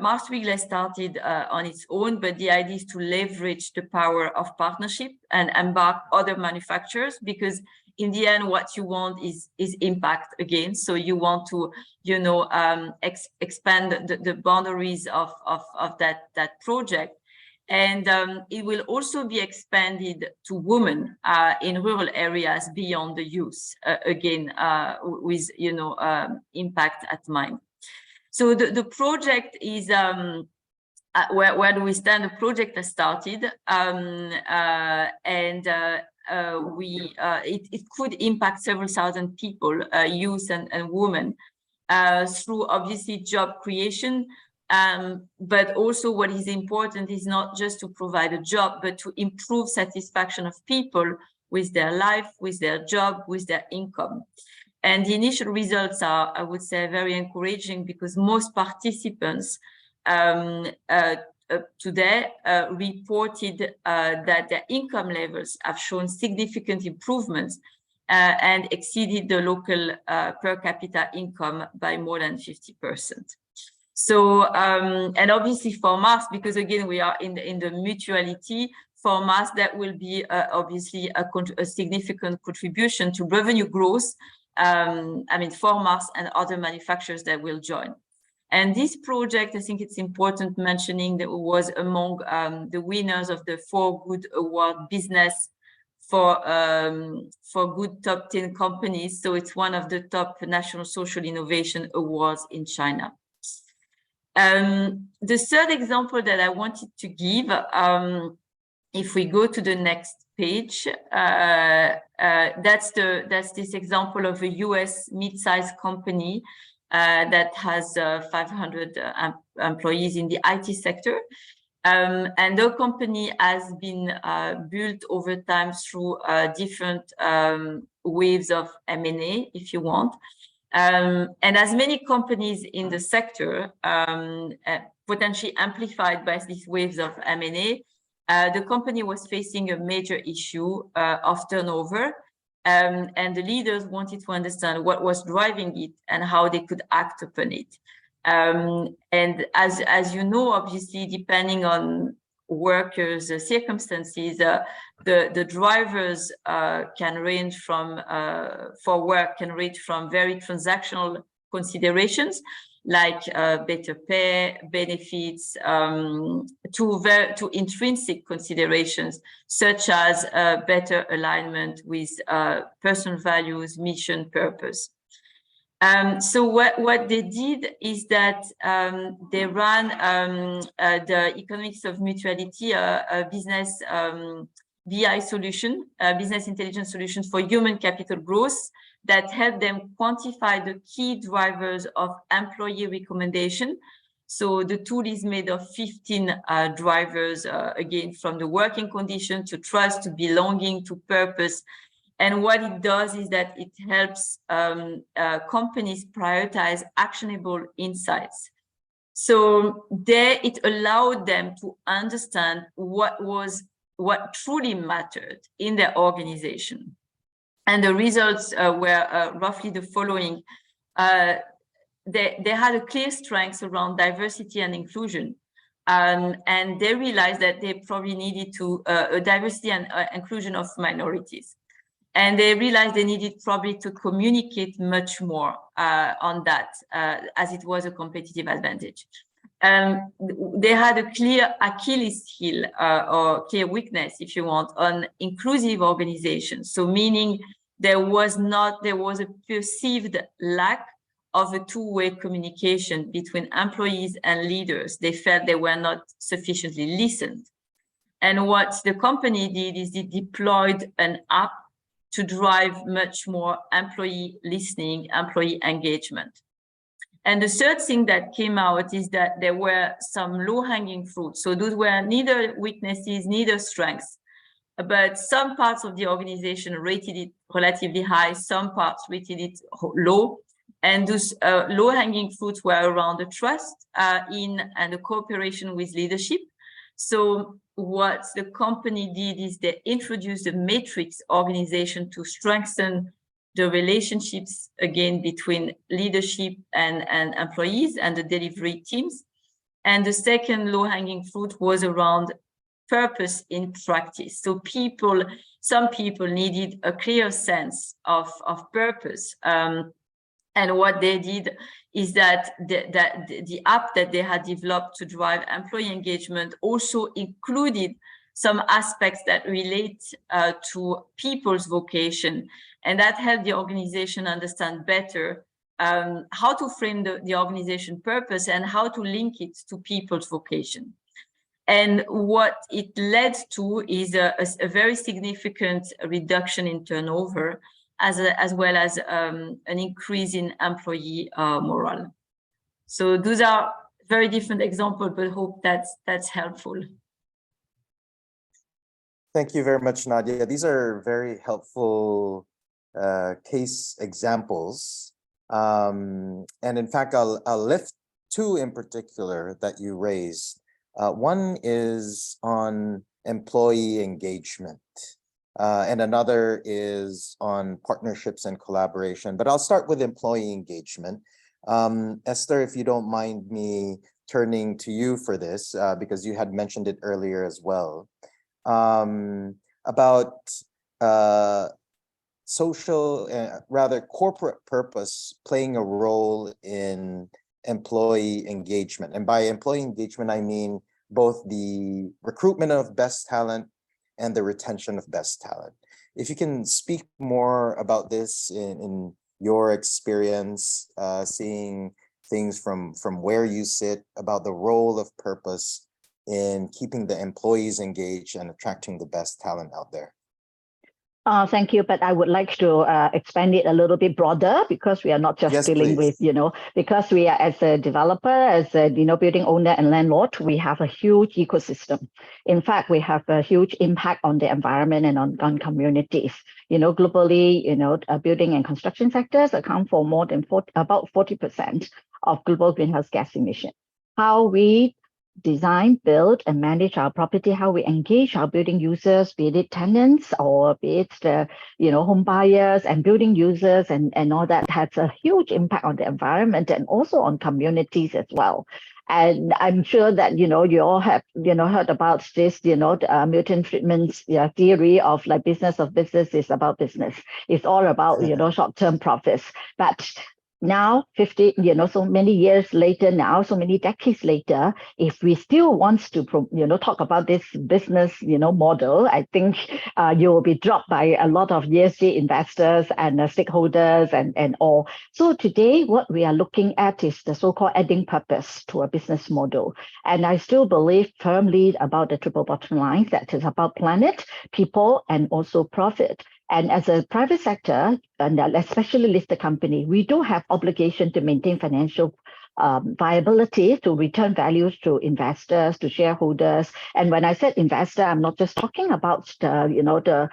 Maastricht started on its own, but the idea is to leverage the power of partnership and embark other manufacturers, because in the end, what you want is impact again. So you want to, expand the boundaries of that project. And it will also be expanded to women in rural areas beyond the youth, again, with, impact at mind. So the project is, where do we stand? The project has started, it could impact several thousand people, youth and women, through obviously job creation. But also what is important is not just to provide a job, but to improve satisfaction of people with their life, with their job, with their income. And the initial results are, I would say, very encouraging, because most participants today reported that their income levels have shown significant improvements and exceeded the local per capita income by more than 50%. So, and obviously for Mars, because again, we are in the mutuality, for Mars, that will be obviously a significant contribution to revenue growth, for Mars and other manufacturers that will join. And this project, I think it's important mentioning that it was among the winners of the 4 Good Award business for good top 10 companies. So it's one of the top national social innovation awards in China. The third example that I wanted to give, if we go to the next page, that's this example of a US mid-sized company that has 500 employees in the IT sector. And the company has been built over time through different waves of M&A, if you want. And as many companies in the sector, potentially amplified by these waves of M&A, the company was facing a major issue of turnover, and the leaders wanted to understand what was driving it and how they could act upon it. And as you know, obviously, depending on workers' circumstances, the drivers can range from, for work, can range from very transactional considerations, like better pay, benefits, to intrinsic considerations, such as better alignment with personal values, mission, purpose. So what they did is that they ran the Economics of Mutuality, a business BI solution, business intelligence solution for human capital growth, that helped them quantify the key drivers of employee recommendation. So the tool is made of 15 drivers, again, from the working condition to trust, to belonging, to purpose. And what it does is that it helps companies prioritize actionable insights. So there, it allowed them to understand what truly mattered in their organization. And the results were roughly the following. They had a clear strength around diversity and inclusion. And they realized that they probably needed to diversity and inclusion of minorities. And they realized they needed probably to communicate much more on that, as it was a competitive advantage. They had a clear Achilles heel or clear weakness, if you want, on inclusive organizations. So meaning there was a perceived lack of a two-way communication between employees and leaders. They felt they were not sufficiently listened. And what the company did is they deployed an app to drive much more employee listening, employee engagement. And the third thing that came out is that there were some low-hanging fruits. So those were neither weaknesses, neither strengths, but some parts of the organization rated it relatively high, some parts rated it low. And those low-hanging fruits were around the trust in and the cooperation with leadership. So what the company did is they introduced a matrix organization to strengthen the relationships again between leadership and employees and the delivery teams. And the second low-hanging fruit was around purpose in practice. So some people needed a clear sense of purpose. And what they did is that the app that they had developed to drive employee engagement also included some aspects that relate to people's vocation. And that helped the organization understand better how to frame the organization purpose and how to link it to people's vocation. And what it led to is a very significant reduction in turnover, as well as an increase in employee morale. So those are very different examples, but hope that's helpful. Thank you very much, Nadia. These are very helpful case examples. And in fact, I'll lift two in particular that you raised. One is on employee engagement. And another is on partnerships and collaboration. But I'll start with employee engagement. Esther, if you don't mind me turning to you for this, because you had mentioned it earlier as well, about social, rather corporate purpose playing a role in employee engagement. And by employee engagement, I mean both the recruitment of best talent and the retention of best talent. If you can speak more about this in your experience, seeing things from where you sit, about the role of purpose in keeping the employees engaged and attracting the best talent out there. Thank you, but I would like to expand it a little bit broader, because we are not just dealing with, because we are, as a developer, as a building owner and landlord, we have a huge ecosystem. In fact, we have a huge impact on the environment and on communities. Globally, building and construction sectors account for more than about 40% of global greenhouse gas emissions. How we design, build, and manage our property, how we engage our building users, be it tenants or be it the home buyers and building users and all that, has a huge impact on the environment and also on communities as well. And I'm sure that you all have heard about this, Milton Friedman's theory of like business of business is about business. It's all about short-term profits. But now, 50, so many years later now, so many decades later, if we still want to, talk about this business, model, I think you will be dropped by a lot of ESG investors and stakeholders and all. So today, what we are looking at is the so-called adding purpose to a business model. And I still believe firmly about the triple bottom line, that is about planet, people, and also profit. And as a private sector, and especially listed company, we do have obligation to maintain financial viability, to return values to investors, to shareholders. And when I said investor, I'm not just talking about the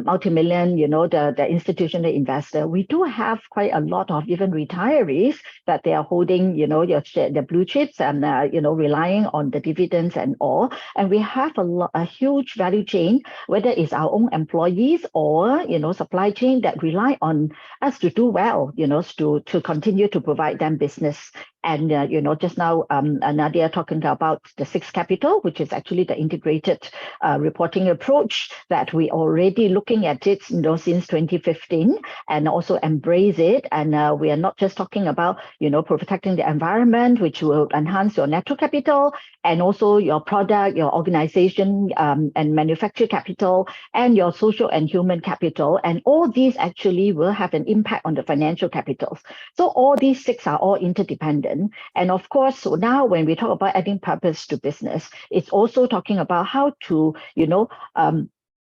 multi-million, the institutional investor. We do have quite a lot of even retirees that they are holding, the blue chips and relying on the dividends and all. And we have a huge value chain, whether it's our own employees or supply chain that rely on us to do well, to continue to provide them business. And, just now, Nadia talking about the 6 capital, which is actually the integrated reporting approach that we already looking at it, since 2015, and also embrace it. And we are not just talking about, protecting the environment, which will enhance your natural capital, and also your product, your organization, and manufacture capital, and your social and human capital. And all these actually will have an impact on the financial capitals. So all these 6 are all interdependent. And of course, so now when we talk about adding purpose to business, it's also talking about how to,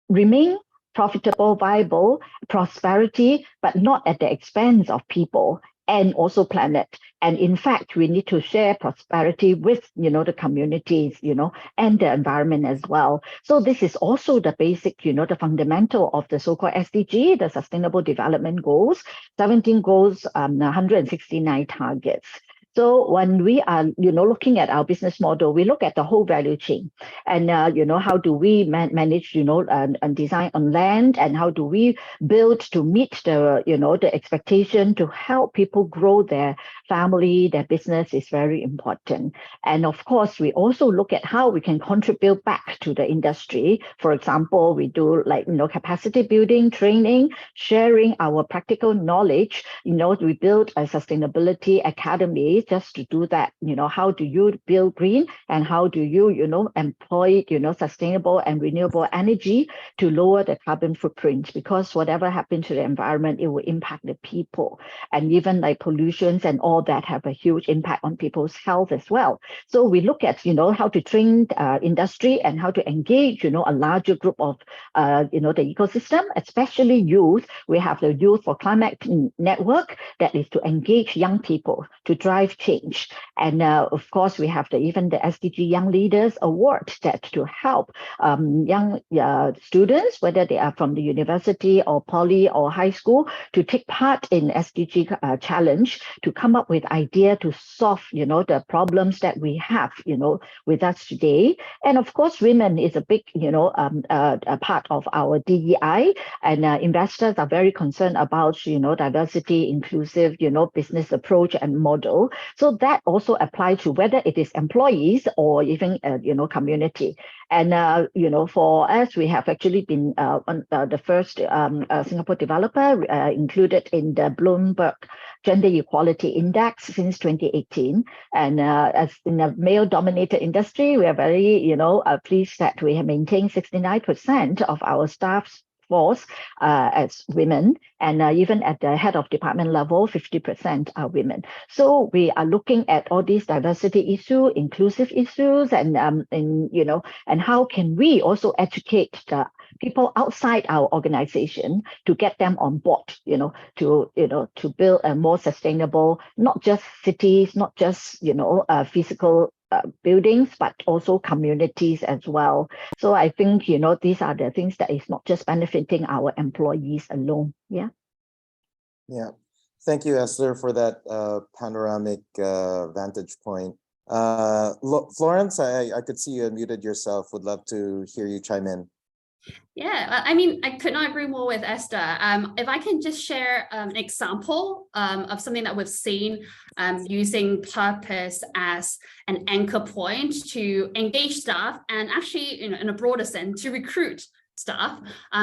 remain profitable, viable, prosperity, but not at the expense of people and also planet. And in fact, we need to share prosperity with, the communities, and the environment as well. So this is also the basic, the fundamental of the so-called SDG, the Sustainable Development Goals, 17 goals, 169 targets. So when we are, looking at our business model, we look at the whole value chain, and how do we manage, and design on land, and how do we build to meet the, the expectation to help people grow their family, their business is very important. And of course, we also look at how we can contribute back to the industry. For example, we do capacity building, training, sharing our practical knowledge. We build a sustainability academy just to do that. How do you build green, and how do you, employ, sustainable and renewable energy to lower the carbon footprint? Because whatever happens to the environment, it will impact the people, and even like pollutions and all that have a huge impact on people's health as well. So we look at, how to train industry and how to engage, a larger group of, the ecosystem, especially youth. We have the Youth for Climate Network that is to engage young people to drive change. And of course, we have even the SDG Young Leaders Award that to help young students, whether they are from the university or poly or high school, to take part in SDG challenge, to come up with idea to solve, the problems that we have, with us today. And of course, women is a big, a part of our DEI, and investors are very concerned about, diversity, inclusive, business approach and model. So that also applies to whether it is employees or even, community. And, for us, we have actually been the first Singapore developer included in the Bloomberg Gender Equality Index since 2018. And as in a male-dominated industry, we are very, pleased that we have maintained 69% of our staff force as women, and even at the head of department level, 50% are women. So we are looking at all these diversity issues, inclusive issues, and and how can we also educate the people outside our organization to get them on board, to build a more sustainable, not just cities, not just physical buildings, but also communities as well. So I think, these are the things that is not just benefiting our employees alone. Yeah. Yeah. Thank you, Esther, for that panoramic vantage point. Florence, I could see you unmuted yourself. Would love to hear you chime in. Yeah, I mean, I could not agree more with Esther. If I can just share an example of something that we've seen using purpose as an anchor point to engage staff, and actually, in a broader sense, to recruit staff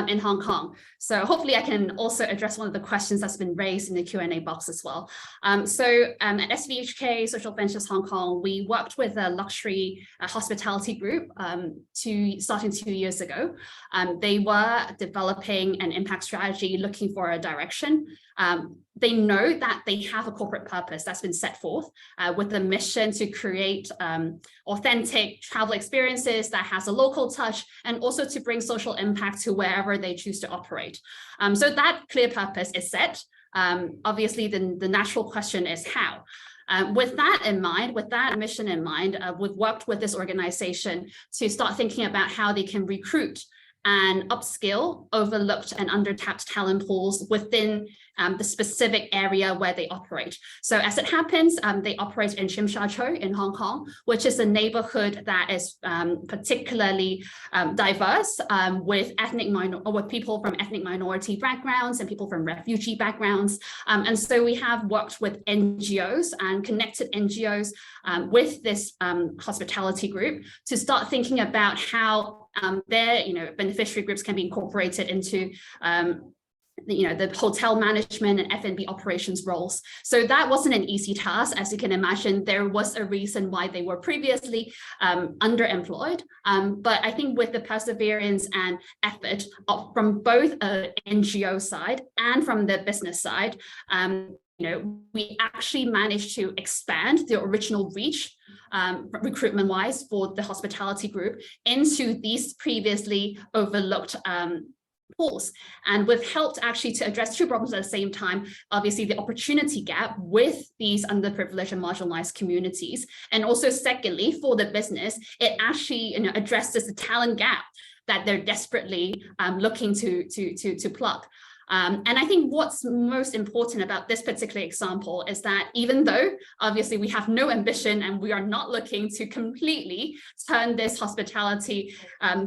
in Hong Kong. So hopefully I can also address one of the questions that's been raised in the Q&A box as well. At SVHK, Social Ventures Hong Kong, we worked with a luxury hospitality group starting 2 years ago. They were developing an impact strategy, looking for a direction. They know that they have a corporate purpose that's been set forth with the mission to create authentic travel experiences that has a local touch, and also to bring social impact to wherever they choose to operate. So that clear purpose is set. Obviously, the natural question is how. With that in mind, with that mission in mind, we've worked with this organization to start thinking about how they can recruit and upskill overlooked and undertapped talent pools within the specific area where they operate. So as it happens, they operate in Tsim Sha Tsui in Hong Kong, which is a neighborhood that is particularly diverse with people from ethnic minority backgrounds and people from refugee backgrounds. And so we have worked with NGOs and connected NGOs with this hospitality group to start thinking about how their beneficiary groups can be incorporated into the hotel management and F&B operations roles. So that wasn't an easy task. As you can imagine, there was a reason why they were previously underemployed. But I think with the perseverance and effort from both NGO side and from the business side, we actually managed to expand the original reach recruitment-wise for the hospitality group into these previously overlooked pools. And we've helped actually to address two problems at the same time. Obviously, the opportunity gap with these underprivileged and marginalized communities. And also secondly, for the business, it actually addresses the talent gap that they're desperately looking to plug. And I think what's most important about this particular example is that even though obviously we have no ambition and we are not looking to completely turn this hospitality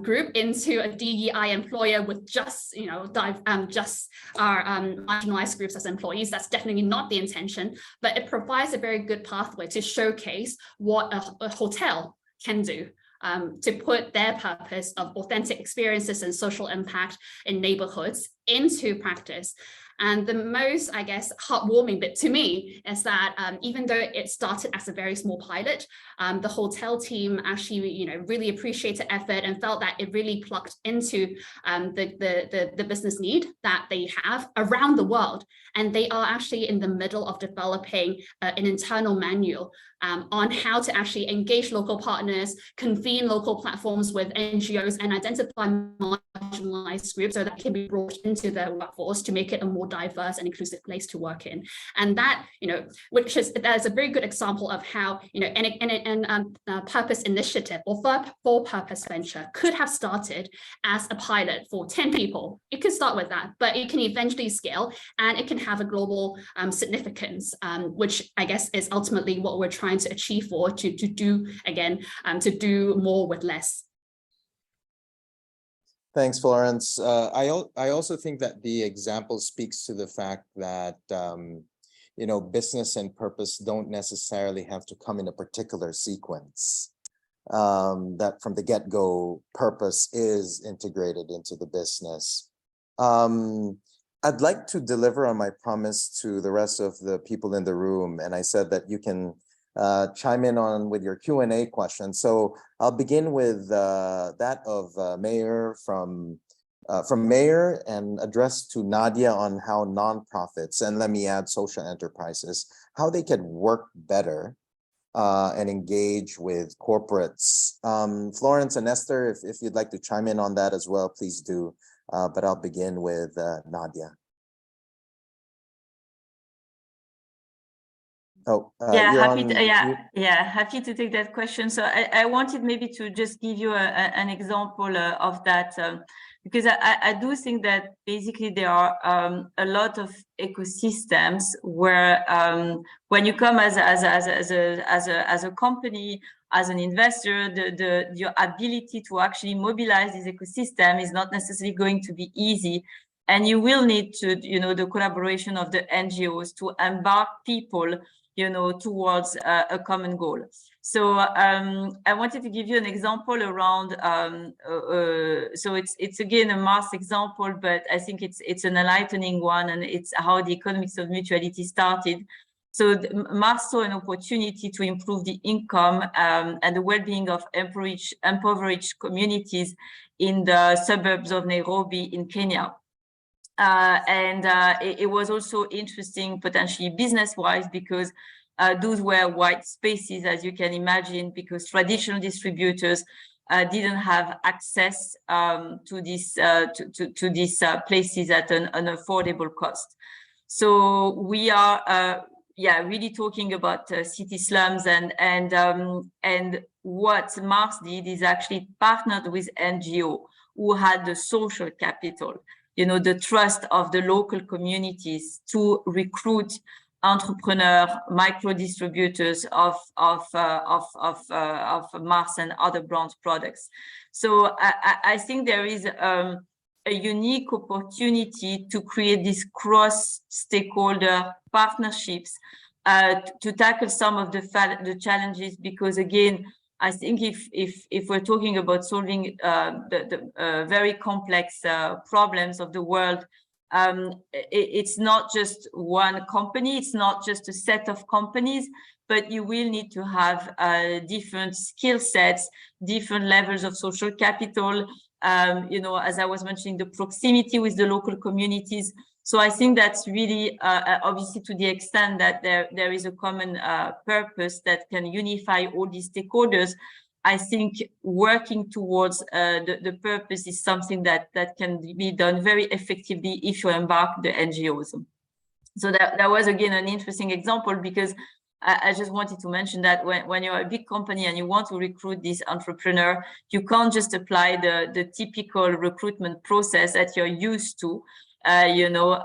group into a DEI employer with just our marginalized groups as employees, that's definitely not the intention, but it provides a very good pathway to showcase what a hotel can do. To put their purpose of authentic experiences and social impact in neighborhoods into practice. And the most, I guess, heartwarming bit to me is that even though it started as a very small pilot, the hotel team actually, really appreciated effort and felt that it really plugged into the business need that they have around the world. And they are actually in the middle of developing an internal manual on how to actually engage local partners, convene local platforms with NGOs, and identify marginalized groups so that can be brought into the workforce to make it a more diverse and inclusive place to work in. And that, that is a very good example of how, purpose initiative or for purpose venture could have started as a pilot for 10 people. It could start with that, but it can eventually scale and it can have a global significance, which I guess is ultimately what we're trying to achieve to do more with less. Thanks, Florence. I also think that the example speaks to the fact that business and purpose don't necessarily have to come in a particular sequence. That from the get-go, purpose is integrated into the business. I'd like to deliver on my promise to the rest of the people in the room, and I said that you can chime in on with your Q&A questions. So I'll begin with that of Mayor from Mayor and address to Nadia on how nonprofits, and let me add social enterprises, how they can work better and engage with corporates. Florence and Esther, if you'd like to chime in on that as well, please do. But I'll begin with Nadia. Oh, happy to take that question. So I wanted maybe to just give you an example of that, because I do think that basically there are a lot of ecosystems where when you come as a company, as an investor, your ability to actually mobilize this ecosystem is not necessarily going to be easy. And you will need to, the collaboration of the NGOs to embark people towards a common goal. So I wanted to give you an example around, so it's again a Mars example, but I think it's an enlightening one, and it's how the Economics of Mutuality started. So Mars saw an opportunity to improve the income and the well-being of impoverished communities in the suburbs of Nairobi in Kenya. It was also interesting potentially business-wise because those were white spaces, as you can imagine, because traditional distributors didn't have access to these places at an affordable cost. So we are really talking about city slums, and what Mars did is actually partnered with NGO who had the social capital, you know, the trust of the local communities to recruit entrepreneurs, micro distributors of Mars and other brand products. So I think there is a unique opportunity to create these cross-stakeholder partnerships to tackle some of the challenges, because again, I think if we're talking about solving the very complex problems of the world, it's not just one company, it's not just a set of companies, but you will need to have different skill sets, different levels of social capital, you know, as I was mentioning, the proximity with the local communities. So I think that's really, obviously, to the extent that there is a common purpose that can unify all these stakeholders, I think working towards the purpose is something that can be done very effectively if you embark the NGOs. So that was, again, an interesting example, because I just wanted to mention that when you're a big company and you want to recruit this entrepreneur, you can't just apply the typical recruitment process that you're used to. You know,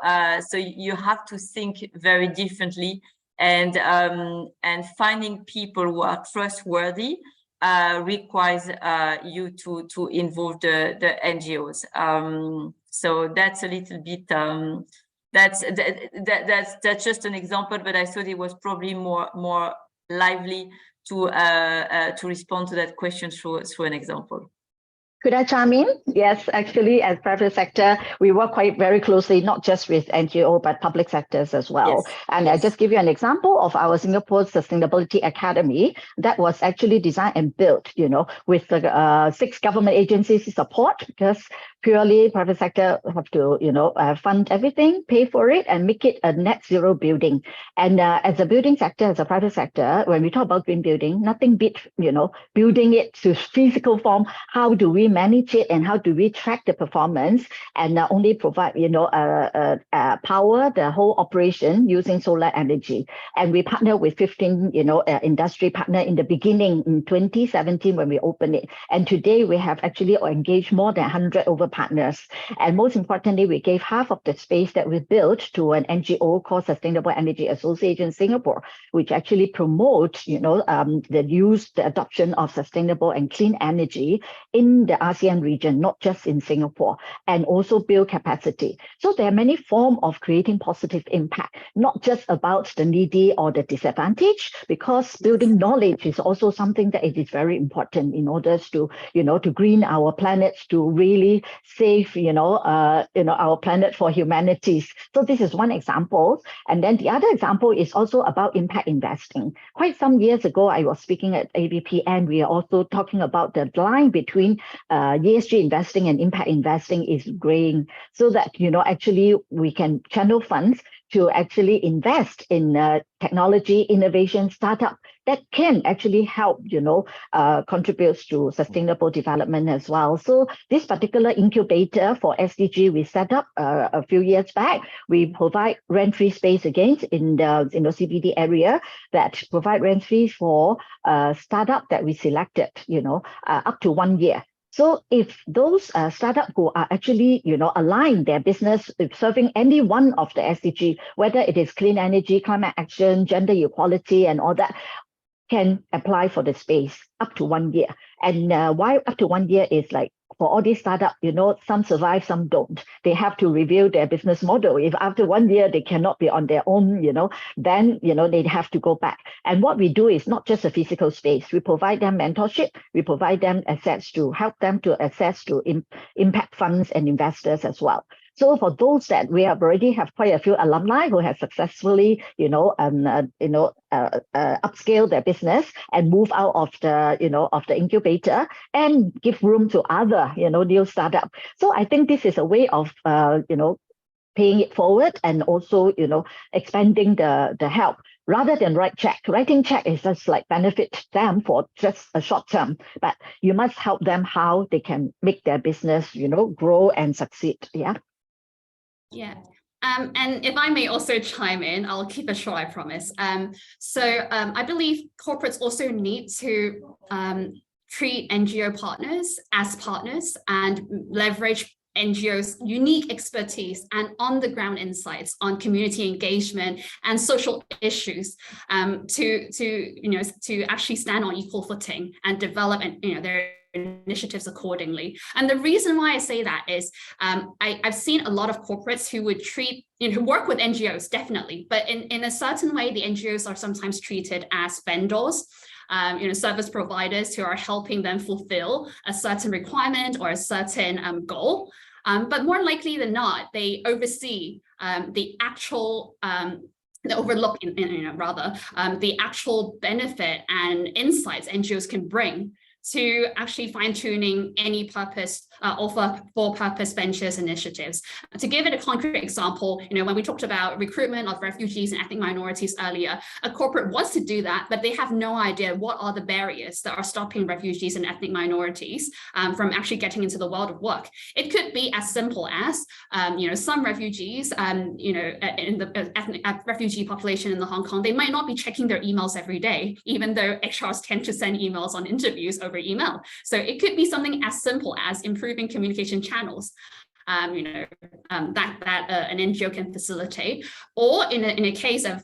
so you have to think very differently, and finding people who are trustworthy requires you to involve the NGOs. So that's a little bit. That's just an example, but I thought it was probably more lively to respond to that question through an example. Could I chime in? Yes, actually, as private sector, we work very closely, not just with NGO, but public sectors as well. Yes. And Yes. I just give you an example of our Singapore Sustainability Academy that was actually designed and built, you know, with the 6 government agencies support, because purely private sector have to, you know, fund everything, pay for it, and make it a net zero building. And as a building sector, as a private sector, when we talk about green building, nothing beat, you know, building it to physical form. How do we manage it and how do we track the performance and not only provide, you know, power the whole operation using solar energy? And we partner with 15, you know, industry partner in the beginning in 2017 when we opened it. And today we have actually engaged more than 100 over partners. And most importantly, we gave half of the space that we built to an NGO called Sustainable Energy Association Singapore, which actually promotes, you know, the adoption of sustainable and clean energy in the ASEAN region, not just in Singapore, and also build capacity. So there are many forms of creating positive impact, not just about the needy or the disadvantaged, because building knowledge is also something that it is very important in order to, you know, to green our planet, to really save, you know, our planet for humanities. So this is one example. And then the other example is also about impact investing. Quite some years ago, I was speaking at ABP, and we are also talking about the line between ESG investing and impact investing is graying, so that, you know, actually we can channel funds to actually invest in technology, innovation, startup that can actually help, you know, contributes to sustainable development as well. So this particular incubator for SDG we set up a few years back. We provide rent-free space again in the CBD area that provide rent-free for startup that we selected, you know, up to 1 year. So if those startups who are actually, you know, align their business with serving any one of the SDG, whether it is clean energy, climate action, gender equality, and all that, can apply for the space up to 1 year. And why up to 1 year is like, for all these startups, you know, some survive, some don't. They have to review their business model. If after 1 year they cannot be on their own, you know, then, you know, they have to go back. And what we do is not just a physical space. We provide them mentorship. We provide them assets to help them to access to impact funds and investors as well. So for those that we have already have quite a few alumni who have successfully, upscale their business and move out of the, of the incubator and give room to other, new startup. So I think this is a way of, paying it forward and also, expanding the help rather than write check. Writing check is just like benefit them for just a short term, but you must help them how they can make their business, grow and succeed. Yeah. Yeah. And if I may also chime in, I'll keep it short, I promise. I believe corporates also need to treat NGO partners as partners and leverage NGOs' unique expertise and on-the-ground insights on community engagement and social issues to actually stand on equal footing and develop their initiatives accordingly. And the reason why I say that is I've seen a lot of corporates who would treat, who work with NGOs, definitely, but in a certain way, the NGOs are sometimes treated as vendors. Service providers who are helping them fulfill a certain requirement or a certain goal. But more likely than not, they oversee the actual the actual benefit and insights NGOs can bring to actually fine-tuning any purpose or for-purpose ventures initiatives. To give it a concrete example, when we talked about recruitment of refugees and ethnic minorities earlier, a corporate wants to do that, but they have no idea what are the barriers that are stopping refugees and ethnic minorities from actually getting into the world of work. It could be as simple as, some refugees, in the ethnic refugee population in Hong Kong, they might not be checking their emails every day, even though HRs tend to send emails on interviews over email. So it could be something as simple as improving communication channels that an NGO can facilitate, or in a case of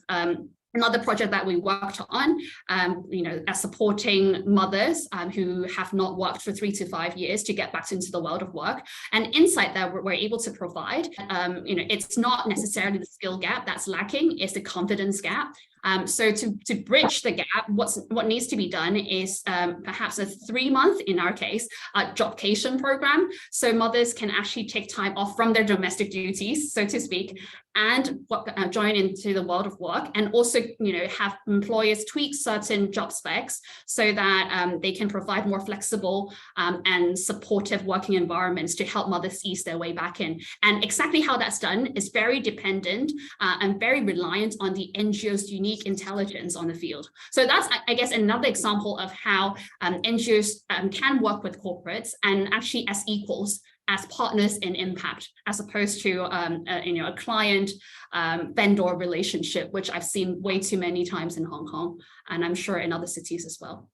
another project that we worked on, as supporting mothers who have not worked for 3 to 5 years to get back into the world of work. An insight that we're able to provide, it's not necessarily the skill gap that's lacking, it's the confidence gap. So to bridge the gap, what needs to be done is perhaps a 3-month, in our case, jobcation program. So mothers can actually take time off from their domestic duties, so to speak, and join into the world of work, and also have employers tweak certain job specs so that they can provide more flexible and supportive working environments to help mothers ease their way back in. And exactly how that's done is very dependent and very reliant on the NGO's unique intelligence on the field. So that's, I guess, another example of how NGOs can work with corporates and actually as equals, as partners in impact, as opposed to a client vendor relationship, which I've seen way too many times in Hong Kong, and I'm sure in other cities as well.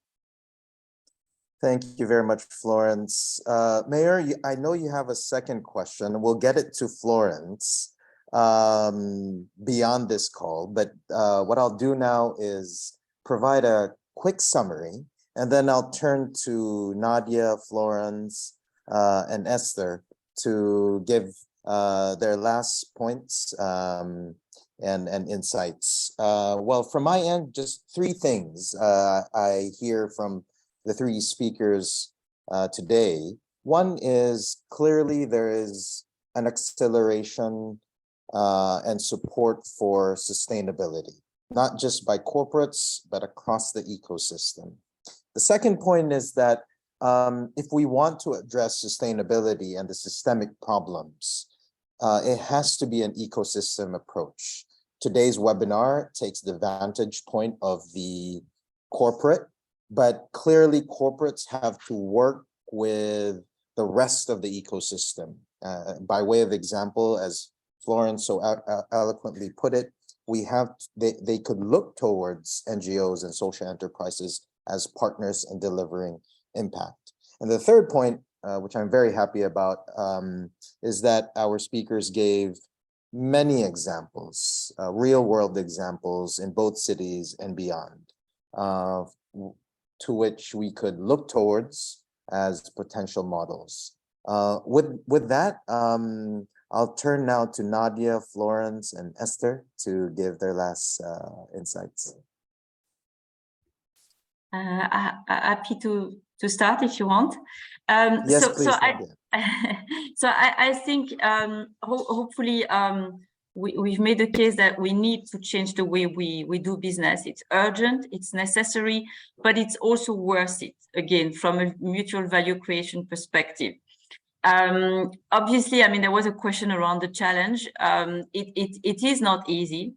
Thank you very much, Florence. Mayor, I know you have a second question. We'll get it to Florence beyond this call, but what I'll do now is provide a quick summary, and then I'll turn to Nadia, Florence, and Esther to give their last points and insights. Well, from my end, just 3 things I hear from the 3 speakers today. One is clearly there is an acceleration and support for sustainability, not just by corporates, but across the ecosystem. The second point is that if we want to address sustainability and the systemic problems, it has to be an ecosystem approach. Today's webinar takes the vantage point of the corporate, but clearly corporates have to work with the rest of the ecosystem. By way of example, as Florence so eloquently put it, they could look towards NGOs and social enterprises as partners in delivering impact. And the third point, which I'm very happy about, is that our speakers gave many examples, real world examples in both cities and beyond, to which we could look towards as potential models. With that, I'll turn now to Nadia, Florence, and Esther to give their last insights. Happy to start if you want. Yes, please. I think hopefully we've made the case that we need to change the way we do business. It's urgent, it's necessary, but it's also worth it, again, from a mutual value creation perspective. Obviously, I mean, there was a question around the challenge. It is not easy,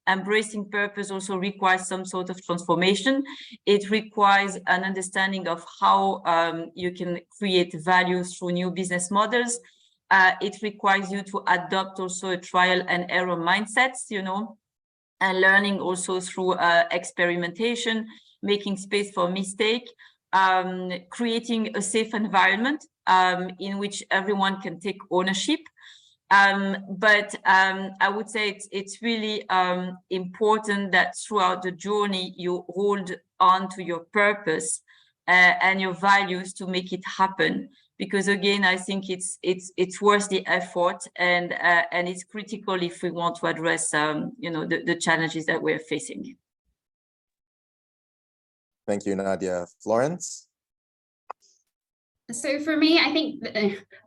embracing purpose also requires some sort of transformation. It requires an understanding of how you can create value through new business models. It requires you to adopt also a trial and error mindsets, and learning also through experimentation, making space for mistake, creating a safe environment in which everyone can take ownership. But I would say it's really important that throughout the journey you hold on to your purpose and your values to make it happen. Because again, I think it's worth the effort, and it's critical if we want to address the challenges that we're facing. Thank you, Nadia. Florence? So for me, I think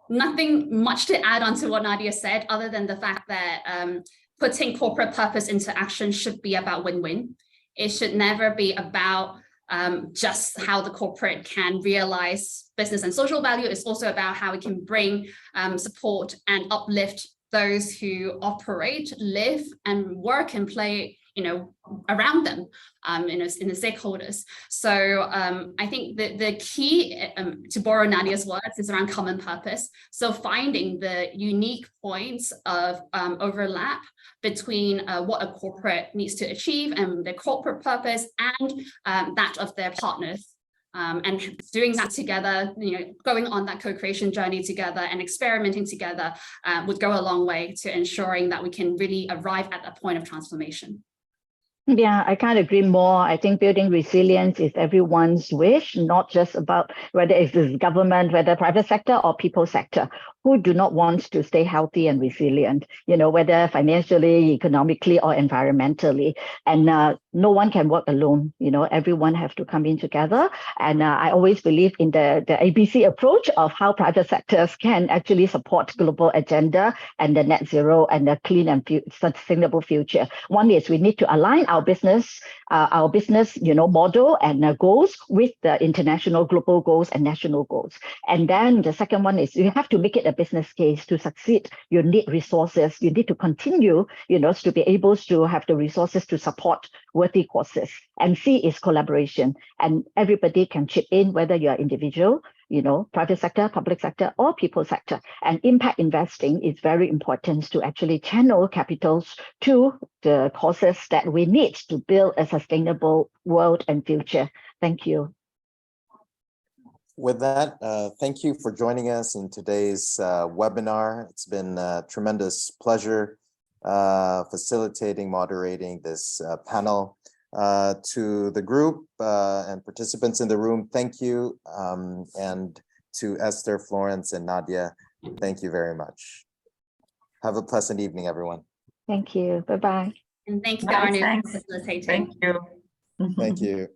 nothing much to add on to what Nadia said, other than the fact that putting corporate purpose into action should be about win-win. It should never be about just how the corporate can realize business and social value. It's also about how we can bring support and uplift those who operate, live, and work and play around them, in the stakeholders. So I think the key, to borrow Nadia's words, is around common purpose. So finding the unique points of overlap between what a corporate needs to achieve and their corporate purpose and that of their partners. And doing that together, going on that co-creation journey together and experimenting together would go a long way to ensuring that we can really arrive at a point of transformation. Yeah, I can't agree more. I think building resilience is everyone's wish, not just about whether it's the government, whether private sector or people sector. Who do not want to stay healthy and resilient, whether financially, economically, or environmentally. And no one can work alone. Everyone have to come in together. And I always believe in the ABC approach of how private sectors can actually support global agenda and the net zero and the clean and sustainable future. One is we need to align our business model and goals with the international global goals and national goals. And then the second one is you have to make it a business case. To succeed. You need resources. You need to continue, to be able to have the resources to support worthy causes. And C is collaboration. And everybody can chip in, whether you're individual, private sector, public sector, or people sector. And impact investing is very important to actually channel capitals to the causes that we need to build a sustainable world and future. Thank you. With that, thank you for joining us in today's webinar. It's been a tremendous pleasure facilitating, moderating this panel. To the group and participants in the room, thank you. And to Esther, Florence, and Nadia, thank you very much. Have a pleasant evening, everyone. Thank you. Bye-bye. And thanks, Bye, Arnu, thanks. for facilitating. Thank you. Thank you.